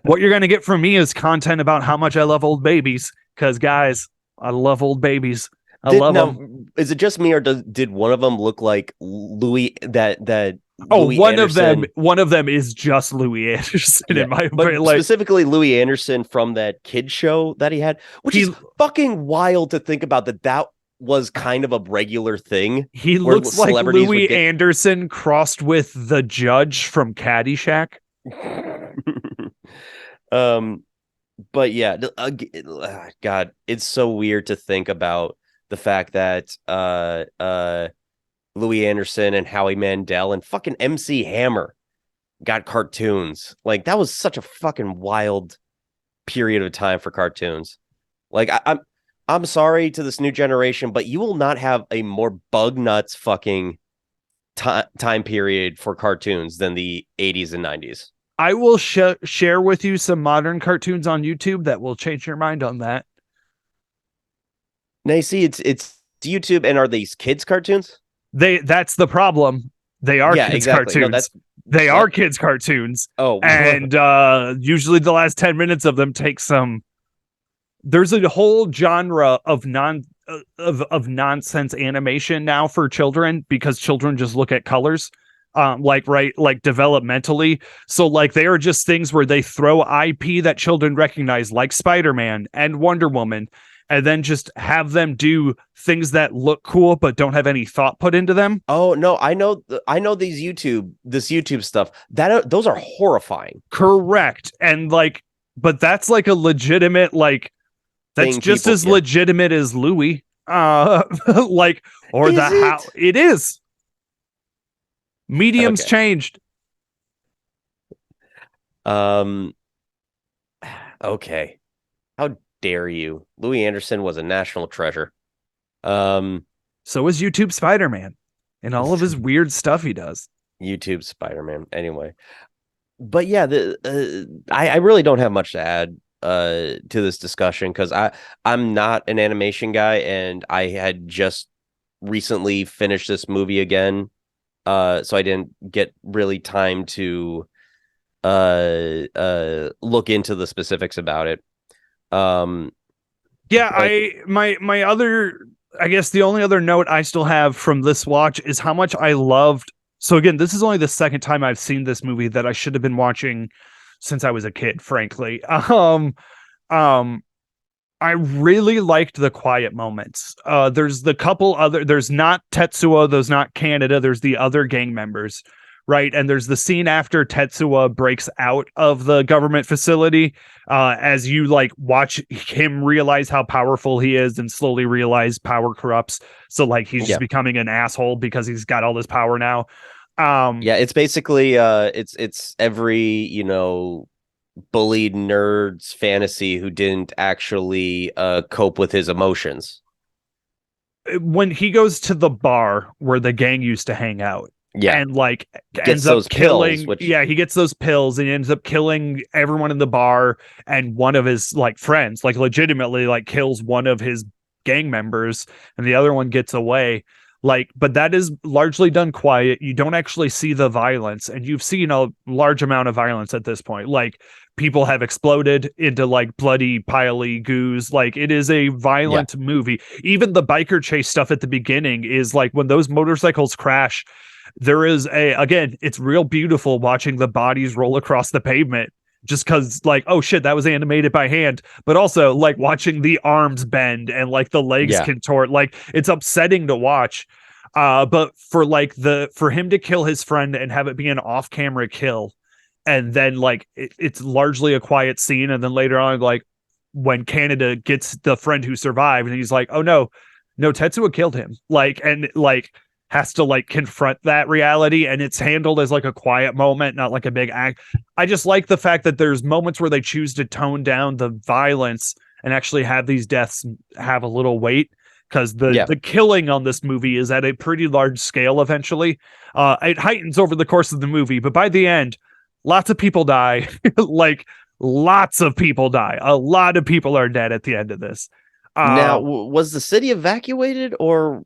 What you're going to get from me is content about how much I love old babies, because, guys, I love old babies. I love them. Is it just me, or did one of them look like Louis that Oh, Louis one Anderson? of them is just Louis Anderson Yeah, in my but like specifically Louis Anderson from that kid show that he had, which is fucking wild to think about that was kind of a regular thing. He looks like Louis Anderson crossed with the judge from Caddyshack. But yeah, God, it's so weird to think about the fact that Louis Anderson and Howie Mandel and fucking MC Hammer got cartoons. Like, that was such a fucking wild period of time for cartoons. Like, I'm sorry to this new generation, but you will not have a more bug nuts fucking time period for cartoons than the 80s and 90s. I will share with you some modern cartoons on YouTube that will change your mind on that. Now, you see, it's YouTube, and are these kids' cartoons? That's the problem. They are kids' cartoons. They are kids' cartoons. Oh, and usually the last 10 minutes of them take some. There's a whole genre of nonsense animation now for children because children just look at colors. Like developmentally. So like they are just things where they throw IP that children recognize, like Spider-Man and Wonder Woman, and then just have them do things that look cool but don't have any thought put into them. Oh no, I know this YouTube stuff. Those are horrifying. Correct. And like, but that's like a legitimate, like, that's just as legitimate as Louis. Like, or how it is. Mediums changed. Okay. How dare you? Louis Anderson was a national treasure. So is YouTube Spider-Man and all of his weird stuff he does. YouTube Spider-Man. Anyway. But yeah, I really don't have much to add to this discussion because I'm not an animation guy, and I had just recently finished this movie again. So I didn't get really time to look into the specifics about it. My other, I guess the only other note I still have from this watch is how much I loved. So again, this is only the second time I've seen this movie that I should have been watching since I was a kid, frankly. I really liked the quiet moments. There's not Tetsuo, there's not Canada, there's the other gang members, right? And there's the scene after Tetsuo breaks out of the government facility, as you like watch him realize how powerful he is and slowly realize power corrupts. So like he's just becoming an asshole because he's got all this power now. It's basically it's every, bullied nerd's fantasy who didn't actually cope with his emotions. When he goes to the bar where the gang used to hang out, Yeah. and like Gets ends up those pills, killing. which Yeah, he gets those pills and he ends up killing everyone in the bar. And one of his like friends, like legitimately, like kills one of his gang members, and the other one gets away. Like, but that is largely done quiet. You don't actually see the violence, and you've seen a large amount of violence at this point. Like, people have exploded into like bloody, piley goos. Like, it is a yeah. violent movie. Even the biker chase stuff at the beginning is like when those motorcycles crash. There is again, it's real beautiful watching the bodies roll across the pavement just because like, oh shit, that was animated by hand, but also like watching the arms bend and like the legs Yeah. contort, like it's upsetting to watch. But for him to kill his friend and have it be an off-camera kill, and then like it's largely a quiet scene, and then later on, like when Canada gets the friend who survived, and he's like, oh no, Tetsuo killed him, like, and like has to like confront that reality, and it's handled as like a quiet moment, not like a big act. I just like the fact that there's moments where they choose to tone down the violence and actually have these deaths have a little weight, because Yeah. the killing on this movie is at a pretty large scale eventually. It heightens over the course of the movie, but by the end, lots of people die. Like, lots of people die. A lot of people are dead at the end of this. Now, uh was the city evacuated, or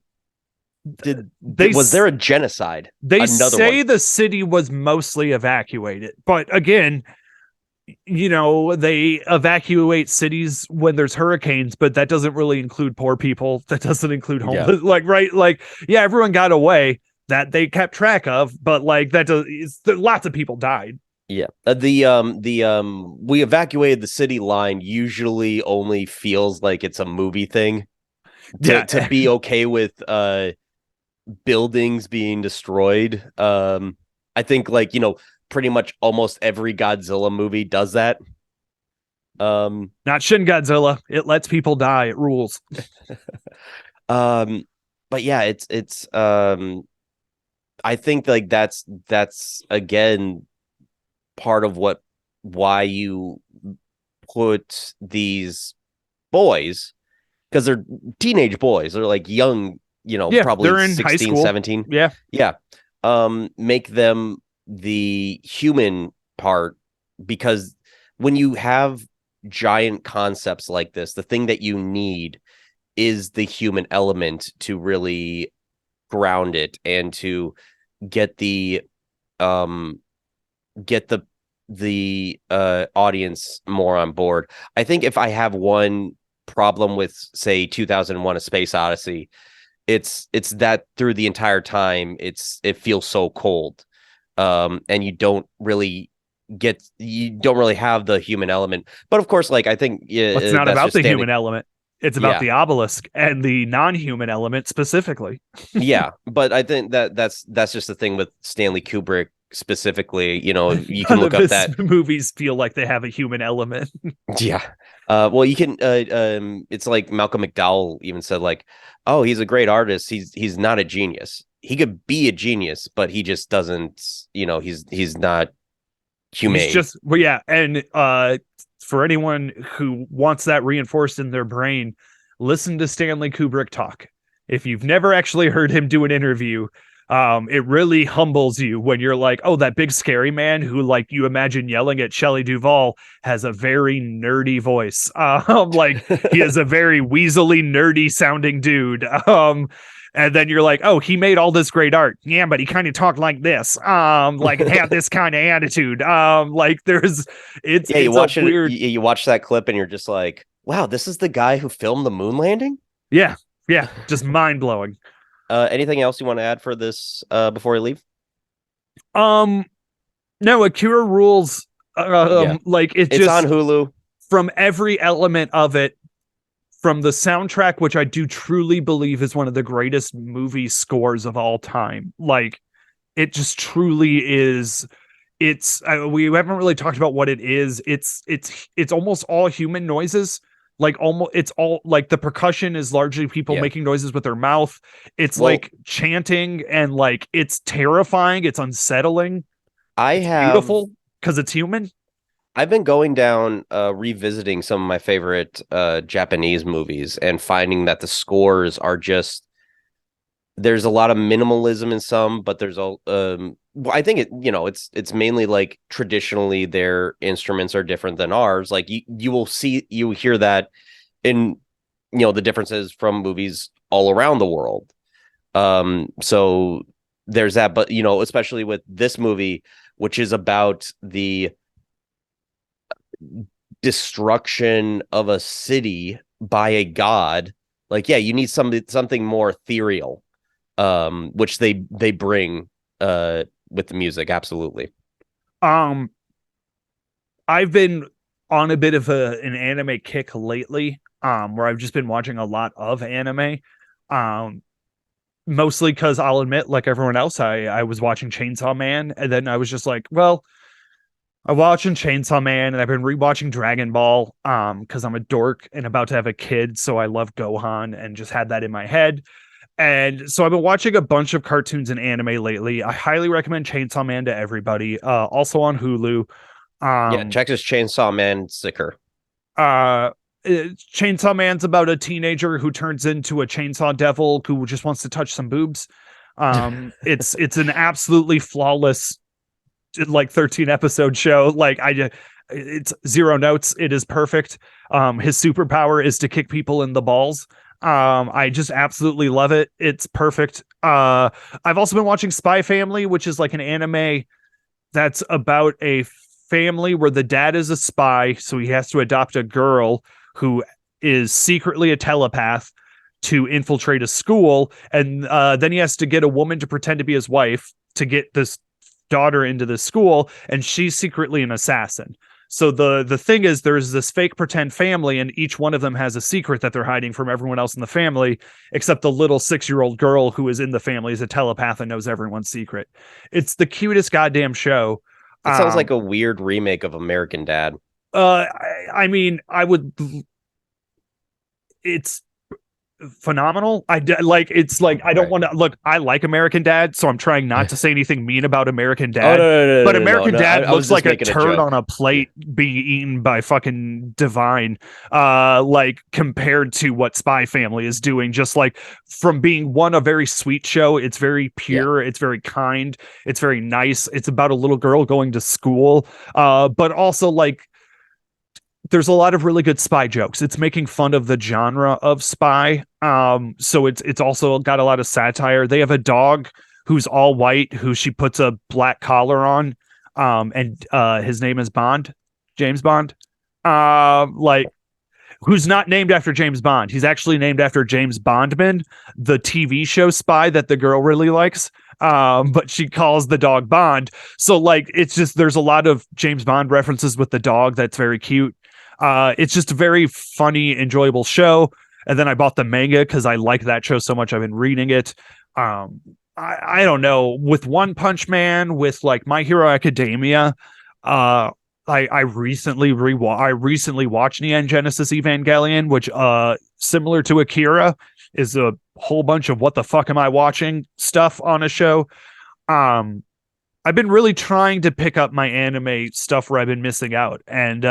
they was there a genocide? They Another one. say the city was mostly evacuated, but again, you know, they evacuate cities when there's hurricanes, but that doesn't really include poor people. That doesn't include Yeah. homeless. Like, right? Like, yeah, everyone got away that they kept track of, but like that does, lots of people died. Yeah. We evacuated the city line usually only feels like it's a movie thing. Yeah, To be okay with buildings being destroyed. I think, like, pretty much almost every Godzilla movie does that. not Shin Godzilla. It lets people die. It rules. um but yeah, it's I think like that's again part of why you put these boys, because they're teenage boys, they're like young, Yeah, probably they're in high 16, school. 17. Yeah, Yeah. Make them the human part, because when you have giant concepts like this, the thing that you need is the human element to really ground it and to get the um get the audience more on board. I think if I have one problem with, say, 2001: A Space Odyssey, it's that through the entire time it feels so cold, and you don't really have the human element. But of course, like, I think, well, it's yeah, not that's about just the standing. human element. It's about Yeah. the obelisk and the non-human element specifically. Yeah, but I think that's just the thing with Stanley Kubrick specifically. You can None look of up his that. movies feel like they have a human element. Yeah. Well, you can. It's like Malcolm McDowell even said, like, "Oh, he's a great artist. He's not a genius. He could be a genius, but he just doesn't. He's not He's humane." just, well, yeah. And for anyone who wants that reinforced in their brain, listen to Stanley Kubrick talk. If you've never actually heard him do an interview, it really humbles you when you're like, oh, that big scary man who like you imagine yelling at Shelley Duvall has a very nerdy voice. Like, he is a very weaselly, nerdy sounding dude. And then you're like, oh, he made all this great art. Yeah, but he kind of talked like this. Like, and had this kind of attitude. Like, there's Yeah, you it's a watch it. weird. You watch that clip, and you're just like, "Wow, this is the guy who filmed the moon landing." Yeah, yeah, just mind blowing. Anything else you want to add for this before we leave? Um, no, Akira rules. Yeah, Like, it it's on just, Hulu. from every element of it, from the soundtrack, which I do truly believe is one of the greatest movie scores of all time. Like, it just truly is. It's we haven't really talked about what it is. It's almost all human noises. Like, almost, it's all like the percussion is largely people Yeah. making noises with their mouth. It's Well, like chanting, and like it's terrifying. It's unsettling. I It's have beautiful because it's human. I've been going down, revisiting some of my favorite Japanese movies and finding that the scores are just there's a lot of minimalism in some, but there's all I think it's mainly like traditionally their instruments are different than ours. Like you hear that in the differences from movies all around the world. So there's that, but especially with this movie, which is about the destruction of a city by a god, like yeah, you need something more ethereal, which they bring with the music, absolutely. Um, I've been on a bit of an anime kick lately, where I've just been watching a lot of anime. Um, Mostly because I'll admit, like everyone else, I was watching Chainsaw Man, and then I was just like, well, I'm watching Chainsaw Man, and I've been rewatching Dragon Ball, because I'm a dork and about to have a kid, so I love Gohan, and just had that in my head. And so I've been watching a bunch of cartoons and anime lately. I highly recommend Chainsaw Man to everybody. Also on Hulu. Yeah, Um, Texas Chainsaw Man sicker. uh, Chainsaw Man's about a teenager who turns into a chainsaw devil who just wants to touch some boobs. It's an absolutely flawless, like 13 episode show. It's zero notes. It is perfect. His superpower is to kick people in the balls. I just absolutely love it. It's perfect. I've also been watching Spy Family, which is like an anime that's about a family where the dad is a spy, so he has to adopt a girl who is secretly a telepath to infiltrate a school, and then he has to get a woman to pretend to be his wife to get this daughter into the school, and she's secretly an assassin. So the thing is, there's this fake pretend family, and each one of them has a secret that they're hiding from everyone else in the family, except the little 6-year-old girl who is in the family is a telepath and knows everyone's secret. It's the cutest goddamn show. That sounds like Um, a weird remake of American Dad. I mean, I would. It's phenomenal. It's like I don't Right. want to look. I like American Dad, so I'm trying not to say anything mean about American Oh, no, Dad. no, But no, no, no, American no. Dad I was looks just like a making a turd on joke. a Yeah. plate being eaten by fucking Divine. Like compared to what Spy Family is doing, just like from being a very sweet show. It's very Yeah. pure. It's very kind. It's very nice. It's about a little girl going to school. But also like there's a lot of really good spy jokes. It's making fun of the genre of spy. So it's also got a lot of satire. They have a dog who's all white, who she puts a black collar on. And his name is Bond, James Bond. Like who's not named after James Bond. He's actually named after James Bondman, the TV show spy that the girl really likes. But she calls the dog Bond. So like it's just there's a lot of James Bond references with the dog that's very cute. It's just a very funny, enjoyable show. And then I bought the manga because I like that show so much. I've been reading it. I don't know, with One Punch Man, with like My Hero Academia. Uh, I recently watched Neon Genesis Evangelion, which similar to Akira is a whole bunch of what the fuck am I watching stuff on a show. Um, I've been really trying to pick up my anime stuff where I've been missing out. And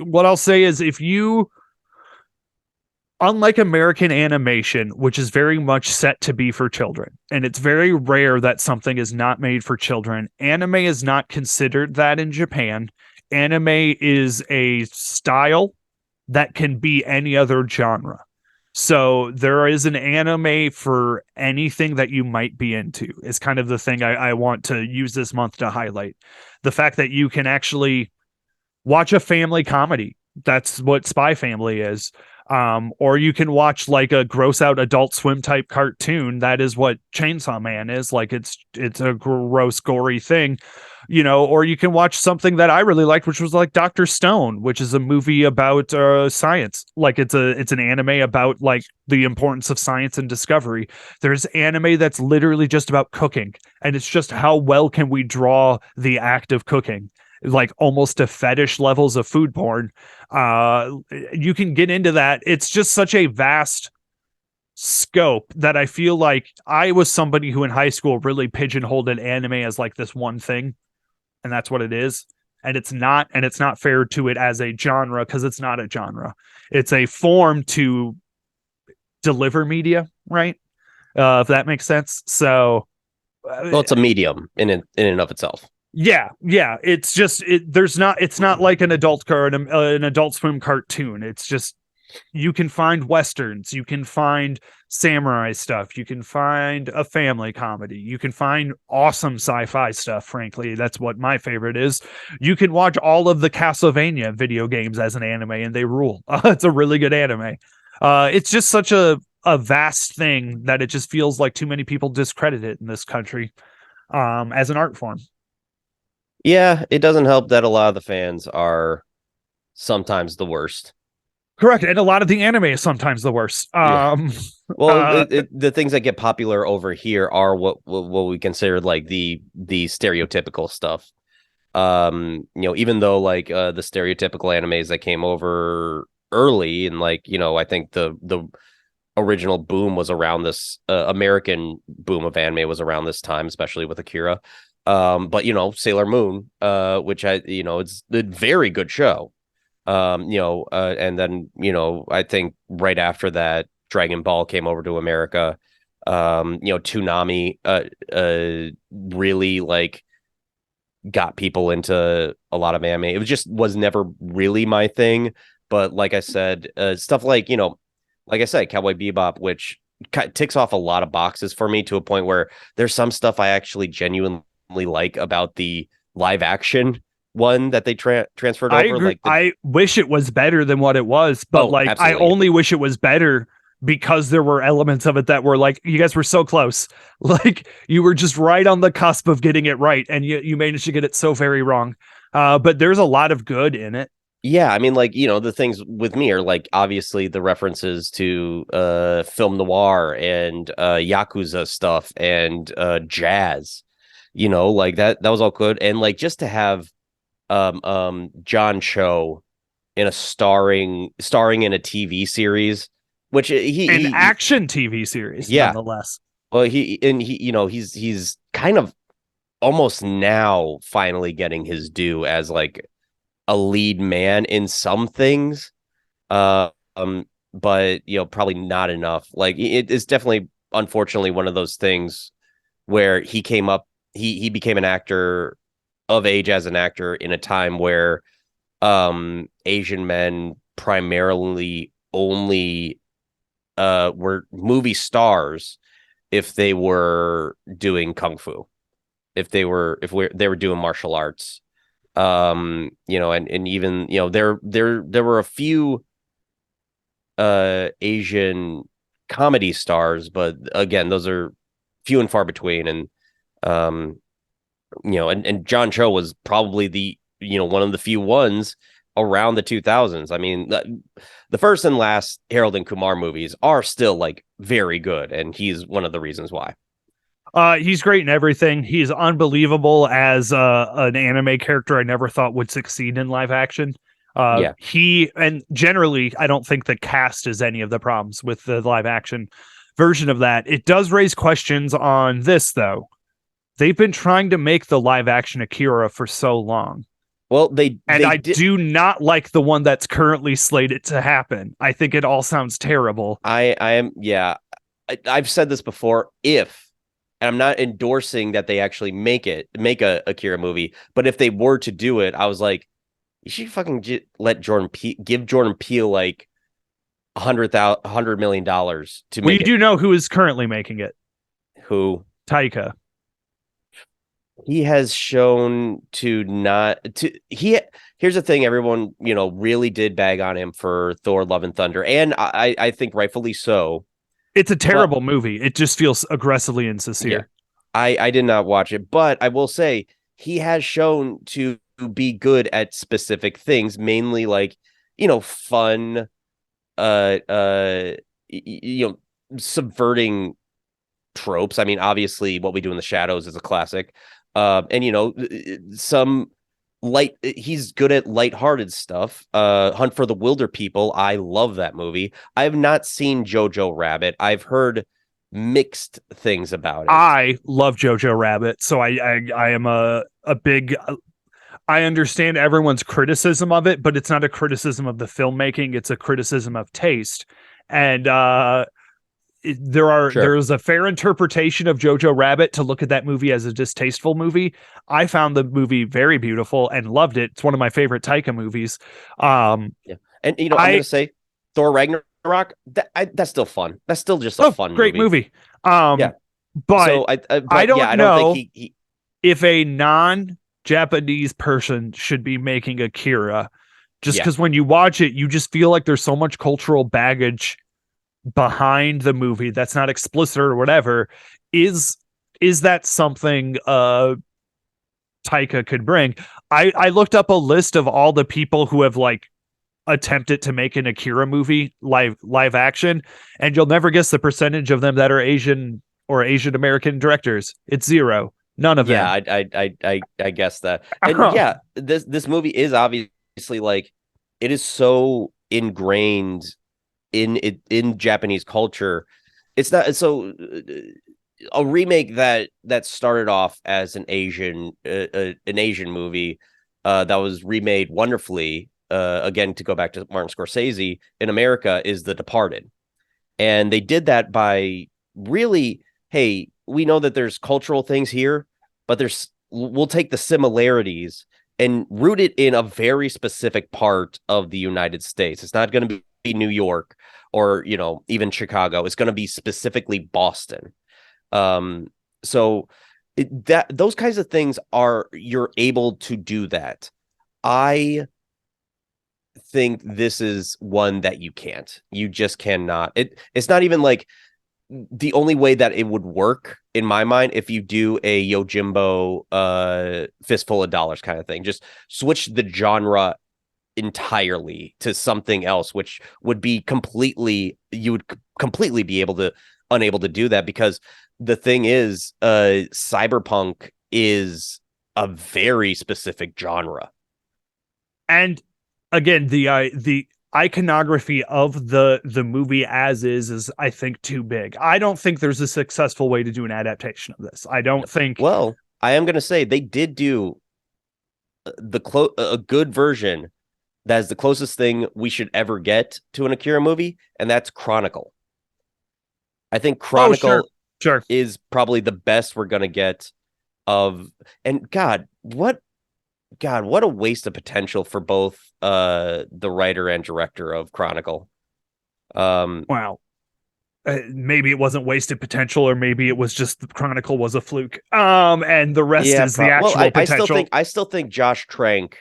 what I'll say is if you unlike American animation, which is very much set to be for children, and it's very rare that something is not made for children, anime is not considered that in Japan. Anime is a style that can be any other genre. So there is an anime for anything that you might be into, is kind of the thing I want to use this month to highlight. The fact that you can actually watch a family comedy. That's what Spy Family is. Or you can watch like a gross out Adult Swim type cartoon. That is what Chainsaw Man is. Like it's a gross, gory thing, or you can watch something that I really liked, which was like Dr. Stone, which is a movie about science. Like it's an anime about like the importance of science and discovery. There's anime that's literally just about cooking, and it's just how well can we draw the act of cooking, like almost to fetish levels of food porn. You can get into that. It's just such a vast scope that I feel like I was somebody who in high school really pigeonholed an anime as like this one thing, and that's what it is. And it's not fair to it as a genre because it's not a genre. It's a form to deliver media, right? if that makes sense. So Well, it's a medium in and of itself. yeah, it's just it's not like an an Adult Swim cartoon. It's just, you can find westerns, you can find samurai stuff, you can find a family comedy, you can find awesome sci-fi stuff. Frankly, that's what my favorite is. You can watch all of the Castlevania video games as an anime, and they rule. It's a really good anime. It's just such a vast thing that it just feels like too many people discredit it in this country as an art form. Yeah, it doesn't help that a lot of the fans are sometimes the worst. Correct, and a lot of the anime is sometimes the worst. Yeah. Well, Uh, the things that get popular over here are what we consider like the stereotypical stuff. Even though like the stereotypical animes that came over early, and like, I think the original boom was around this American boom of anime was around this time, especially with Akira. But Sailor Moon, which it's a very good show. And then I think right after that, Dragon Ball came over to America. Toonami really like got people into a lot of anime. It was never really my thing, but like I said, stuff like like I said, Cowboy Bebop, which ticks off a lot of boxes for me, to a point where there's some stuff I actually genuinely like about the live action one that they transferred I over. agree. Like I wish it was better than what it was, but like I absolutely. only wish it was better because there were elements of it that were like, you guys were so close. Like you were just right on the cusp of getting it right, and you managed to get it so very wrong. But there's a lot of good in it. Yeah, I mean, like, the things with me are like obviously the references to film noir and Yakuza stuff and jazz, like that was all good. And like just to have John Cho in a starring in a TV series, which An he action TV series, yeah. nonetheless. Well, he's kind of almost now finally getting his due as like a lead man in some things. Uh, but probably not enough. Like it's definitely, unfortunately, one of those things where he became an actor of age as an actor in a time where Asian men primarily only were movie stars if they were doing kung fu, if they were doing martial arts. And even there were a few Asian comedy stars, but again, those are few and far between. And and John Cho was probably the one of the few ones around the 2000s. I mean, the first and last Harold and Kumar movies are still like very good, and he's one of the reasons why. He's great in everything. He's unbelievable as an anime character I never thought would succeed in live action. Yeah. And generally, I don't think the cast is any of the problems with the live action version of that. It does raise questions on this, though. They've been trying to make the live action Akira for so long. Well, I do not like the one that's currently slated to happen. I think it all sounds terrible. I am, yeah. I've said this before. And I'm not endorsing that they actually make a Akira movie, but if they were to do it, I was like, you should fucking give Jordan Peele like $100 million to We make it. do know who is currently making it. Who? Taika. He has shown to not to he here's the thing, everyone really did bag on him for Thor Love and Thunder, and I think rightfully so. It's a terrible movie. It just feels aggressively insincere. Yeah, I did not watch it, but I will say he has shown to be good at specific things, mainly like fun, uh uh subverting tropes. I mean, obviously What We Do in the Shadows is a classic. And some he's good at lighthearted stuff. Hunt for the Wilder People, I love that movie. I have not seen Jojo Rabbit. I've heard mixed things about it. I love Jojo Rabbit, so I am a big. I understand everyone's criticism of it, but it's not a criticism of the filmmaking. It's a criticism of taste. And Sure. there is a fair interpretation of Jojo Rabbit to look at that movie as a distasteful movie. I found the movie very beautiful and loved it. It's one of my favorite Taika movies. Yeah. And I'm gonna say Thor Ragnarok. That's still fun. That's still just a fun great movie. Yeah. But So I don't I don't know think he if a non-Japanese person should be making Akira, just because when you watch it, you just feel like there's so much cultural baggage behind the movie that's not explicit or whatever. Is that something Taika could bring? I looked up a list of all the people who have like attempted to make an Akira movie live action, and you'll never guess the percentage of them that are Asian or Asian American directors. It's zero. None of them. I guess that. And yeah, this movie is obviously like, it is so ingrained in Japanese culture. It's not so a remake that started off as an Asian movie that was remade wonderfully. Again, to go back to Martin Scorsese, in America, is The Departed. And they did that by really, hey, we know that there's cultural things here, but we'll take the similarities and root it in a very specific part of the United States. It's not going to be New York or, even Chicago. It's going to be specifically Boston. So those kinds of things you're able to do that. I think this is one that you can't. You just cannot. It's not even like the only way that it would work in my mind if you do a Yojimbo fistful of dollars kind of thing. Just switch the genre entirely to something else, which would be you would completely be unable to do that, because the thing is, cyberpunk is a very specific genre. And again, the iconography of the movie as is I think too big. I don't think there's a successful way to do an adaptation of this. I don't think. Well, I am going to say they did do a good version that is the closest thing we should ever get to an Akira movie, and that's Chronicle. I think Chronicle sure. is probably the best we're going to get of, and God, what a waste of potential for both the writer and director of Chronicle. Wow. Maybe it wasn't wasted potential, or maybe it was just the Chronicle was a fluke. And the rest is the actual potential. I still think Josh Trank,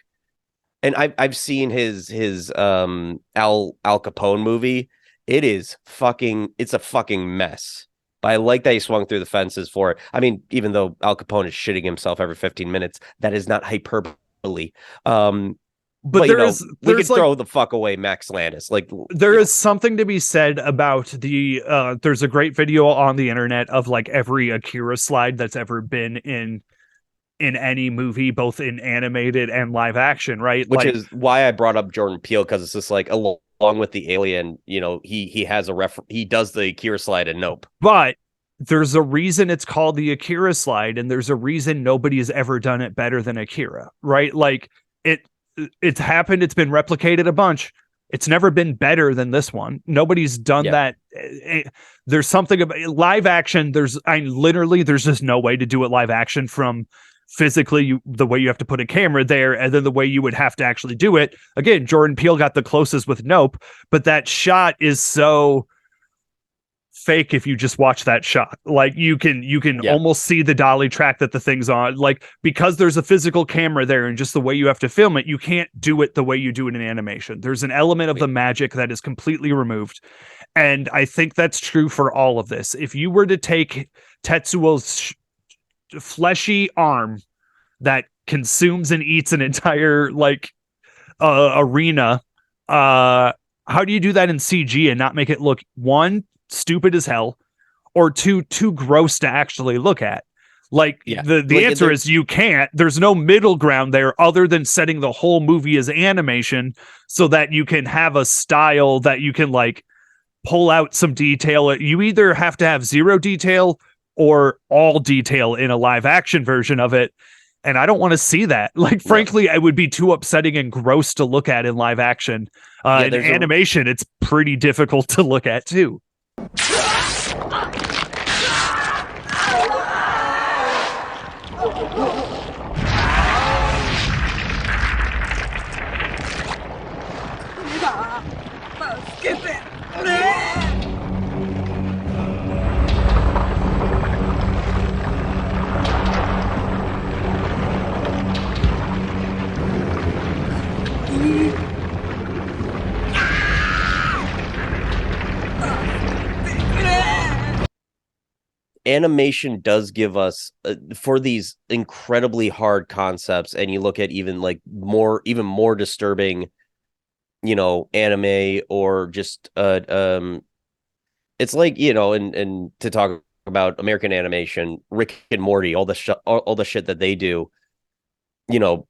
and I've seen his Al Capone movie. It's a fucking mess. But I like that he swung through the fences for it. I mean, even though Al Capone is shitting himself every 15 minutes, that is not hyperbole. But we can throw the fuck away Max Landis. Like, there is something to be said about there's a great video on the internet of like every Akira slide that's ever been in any movie, both in animated and live action, right? Which is why I brought up Jordan Peele, because it's just like, along with the Alien, he has he does the Akira slide in Nope. But there's a reason it's called the Akira slide, and there's a reason nobody has ever done it better than Akira, right? Like it's happened, it's been replicated a bunch. It's never been better than this one. Nobody's done that. There's something about live action. There's just no way to do it live action from physically the way you have to put a camera there, and then the way you would have to actually do it. Again, Jordan Peele got the closest with Nope, but that shot is so fake if you just watch that shot. Like you can almost see the dolly track that the thing's on, like, because there's a physical camera there, and just the way you have to film it, you can't do it the way you do it in animation. There's an element of the magic that is completely removed. And I think that's true for all of this. If you were to take Tetsuo's fleshy arm that consumes and eats an entire arena, how do you do that in CG and not make it look, one, stupid as hell, or two, too gross to actually look at? The answer is you can't. There's no middle ground there other than setting the whole movie as animation so that you can have a style that you can pull out some detail. You either have to have zero detail or all detail in a live action version of it. And I don't want to see that. Frankly, it would be too upsetting and gross to look at in live action. In animation, it's pretty difficult to look at too. animation does give us for these incredibly hard concepts, and you look at even like even more disturbing, anime or just it's like, and to talk about American animation, Rick and Morty, all the shit that they do, you know,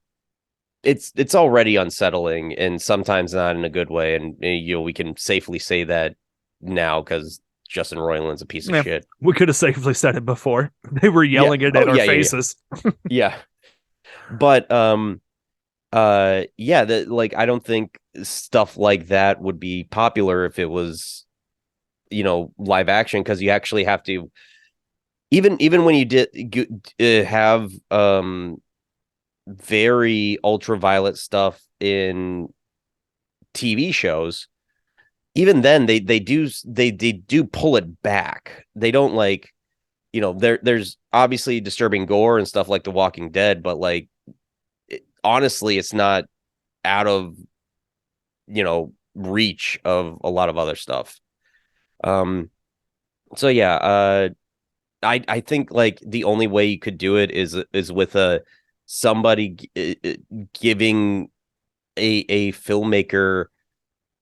it's already unsettling and sometimes not in a good way. And we can safely say that now because Justin Roiland's a piece of Yeah, shit. we could have safely said it before. They were Yeah. yelling it Oh in our yeah, yeah, faces. yeah. But yeah, like I don't think stuff like that would be popular if it was, live action, because you actually have to, even when you have very ultraviolet stuff in TV shows, even then they do pull it back. They don't, like, there's obviously disturbing gore and stuff like The Walking Dead, but like honestly, it's not out of reach of a lot of other stuff. Um, so yeah, I think like the only way you could do it is with a somebody giving a filmmaker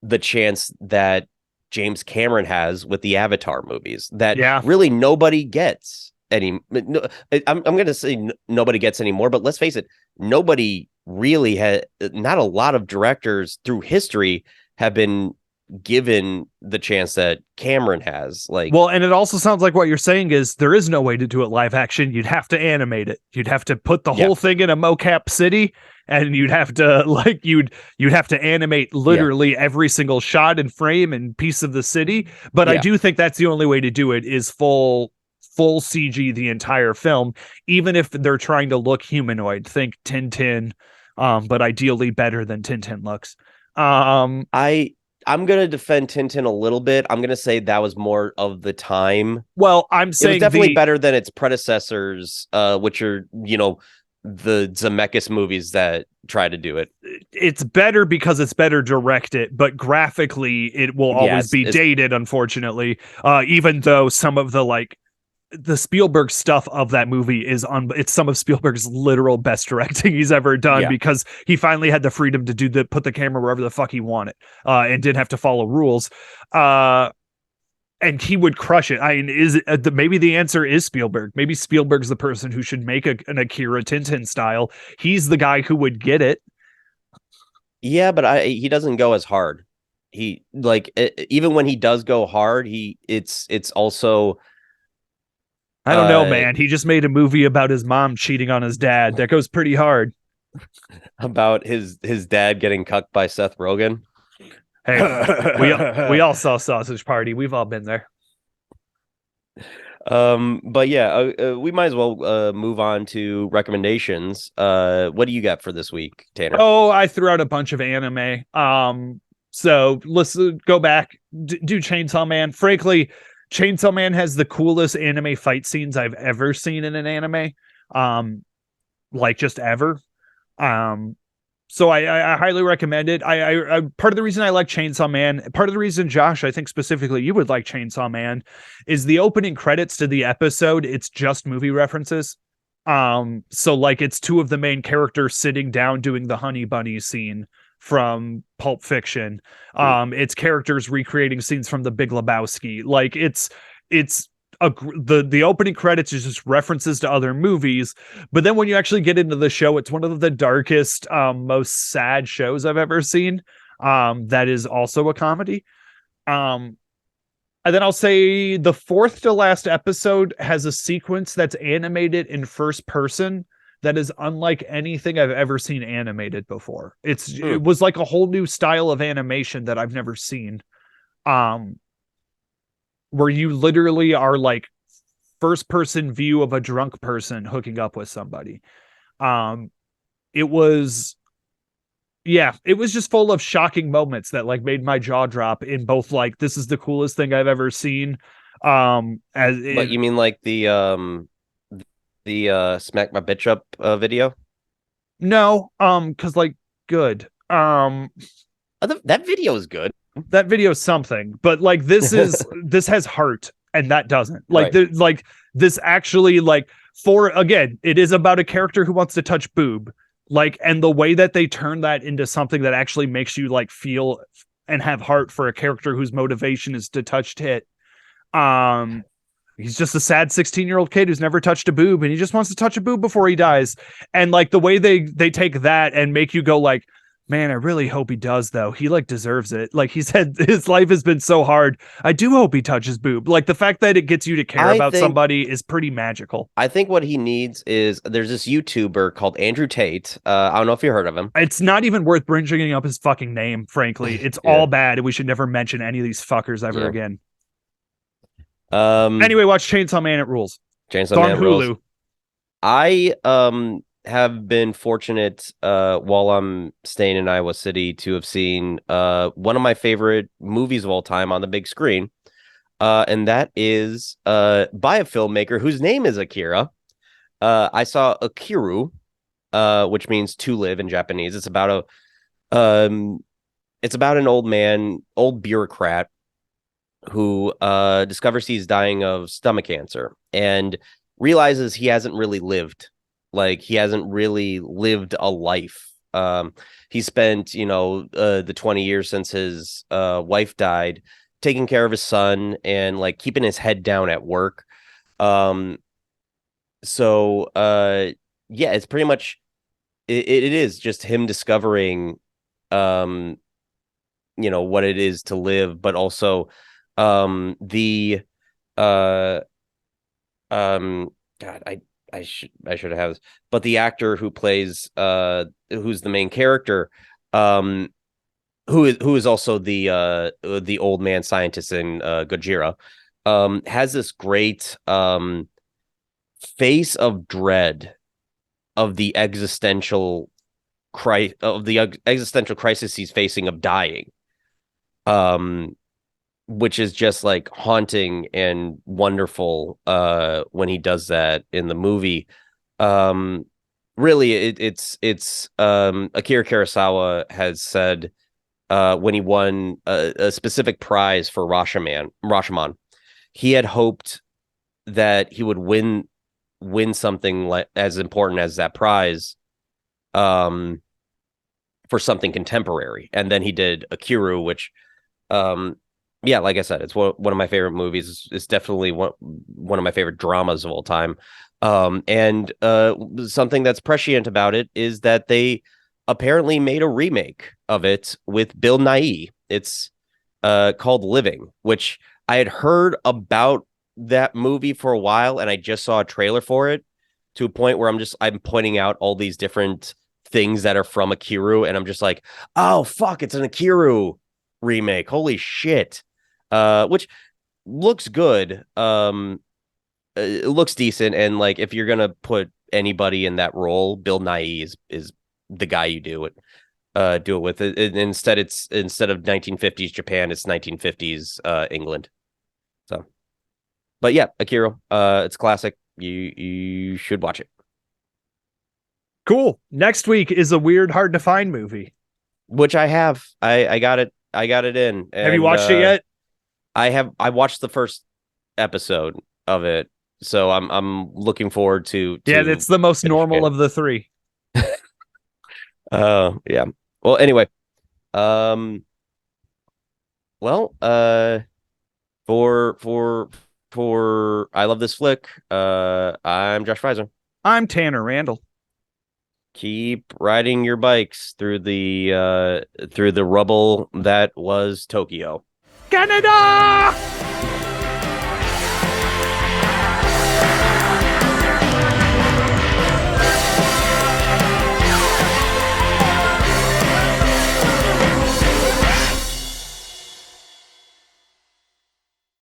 the chance that James Cameron has with the Avatar movies, that Yeah. really nobody gets any. No, I'm going to say nobody gets anymore, but let's face it, nobody really had. Not a lot of directors through history have been given the chance that Cameron has. Like, Well, and it also sounds like what you're saying is there is no way to do it live action. You'd have to animate it. You'd have to put the yeah, whole thing in a mocap city, and you'd have to you'd have to animate yeah, literally every single shot and frame and piece of the city. But I yeah, do think that's the only way to do it is full CG the entire film, even if they're trying to look humanoid. Think Tintin, but ideally better than Tintin looks. Um, I I'm gonna defend Tintin a little bit. I'm gonna say that was more of the time. well, I'm It was saying definitely the better than its predecessors, which are, the Zemeckis movies that try to do it. it's better because it's better directed, but graphically it will Yeah, always be dated, unfortunately. Even though some of the Spielberg stuff of that movie it's some of Spielberg's literal best directing he's ever done, yeah, because he finally had the freedom to put the camera wherever the fuck he wanted, and didn't have to follow rules. And he would crush it. I mean, is it, maybe the answer is Spielberg. Maybe Spielberg's the person who should make an Akira Tintin style. He's the guy who would get it. yeah, but he doesn't go as hard. He, like, even when he does go hard, it's also I don't know, uh man. He just made a movie about his mom cheating on his dad. That goes pretty hard. about his dad getting cucked by Seth Rogen. Hey, we all saw Sausage Party. We've all been there. But yeah, we might as well move on to recommendations. What do you got for this week, Tanner? Oh, I threw out a bunch of anime. So let's go back. Do Chainsaw Man. Frankly, Chainsaw Man has the coolest anime fight scenes I've ever seen in an anime. Like just ever. Um, so I highly recommend it. I part of the reason I like Chainsaw Man, part of the reason, Josh, I think specifically you would like Chainsaw Man, is the opening credits to the episode. It's just movie references. So like it's two of the main characters sitting down doing the Honey Bunny scene from Pulp Fiction. It's characters recreating scenes from The Big Lebowski. Like it's the opening credits is just references to other movies, but then when you actually get into the show, it's one of the darkest, most sad shows I've ever seen. That is also a comedy. And then I'll say the fourth to last episode has a sequence that's animated in first person that is unlike anything I've ever seen animated before. It was like a whole new style of animation that I've never seen. Where you literally are like first person view of a drunk person hooking up with somebody. It was just full of shocking moments that like made my jaw drop in both like this is the coolest thing I've ever seen. But you mean like the smack my bitch up video? No, because like good. That video is good. That video is something, but like this has heart. and that doesn't. Right. Like this actually, like, for again, it is about a character who wants to touch boob, like, and the way that they turn that into something that actually makes you like feel and have heart for a character whose motivation is to touch tit. He's just a sad 16-year-old kid who's never touched a boob, and he just wants to touch a boob before he dies. And like the way they take that and make you go like, man, I really hope he does, though. He like deserves it. Like he said, his life has been so hard. I do hope he touches boob. Like the fact that it gets you to care about somebody is pretty magical. I think what he needs is there's this YouTuber called Andrew Tate. I don't know if you heard of him. It's not even worth bringing up his fucking name, frankly. It's all bad, and we should never mention any of these fuckers ever again. Anyway, watch Chainsaw Man. It rules. Chainsaw Man rules. Hulu. I have been fortunate while I'm staying in Iowa City to have seen one of my favorite movies of all time on the big screen. And that is by a filmmaker whose name is Akira. I saw Akira, which means to live in Japanese. It's about an old bureaucrat who discovers he's dying of stomach cancer and realizes he hasn't really lived. Like, he hasn't really lived a life. He spent, the 20 years since his wife died taking care of his son and like keeping his head down at work. So it's pretty much it is just him discovering what it is to live, but also God, I should have this, but the actor who plays who's the main character, who is also the old man scientist in Gojira, has this great face of dread of the existential crisis he's facing of dying, which is just like haunting and wonderful when he does that in the movie. Really, it's Akira Kurosawa has said when he won a specific prize for Rashomon, he had hoped that he would win something like as important as that prize for something contemporary, and then he did Akira, which like I said, it's one of my favorite movies. It's definitely one of my favorite dramas of all time. And something that's prescient about it is that they apparently made a remake of it with Bill Nighy. It's called Living, which I had heard about that movie for a while, and I just saw a trailer for it to a point where I'm pointing out all these different things that are from Akira, and I'm just like, oh fuck, it's an Akira remake. Holy shit. Which looks good. It looks decent, and like if you're gonna put anybody in that role, Bill Nighy is the guy you do it with. Instead of 1950s Japan, it's 1950s England. So, but yeah, Akira, it's classic. You should watch it. Cool. Next week is a weird, hard to find movie, which I have. I got it. I got it in. And, have you watched it yet? I watched the first episode of it, so I'm looking forward to it's the most normal of the three. Yeah. Well, anyway, for I Love This Flick, I'm Josh Pfizer. I'm Tanner Randall. Keep riding your bikes through the rubble that was Tokyo. Canada!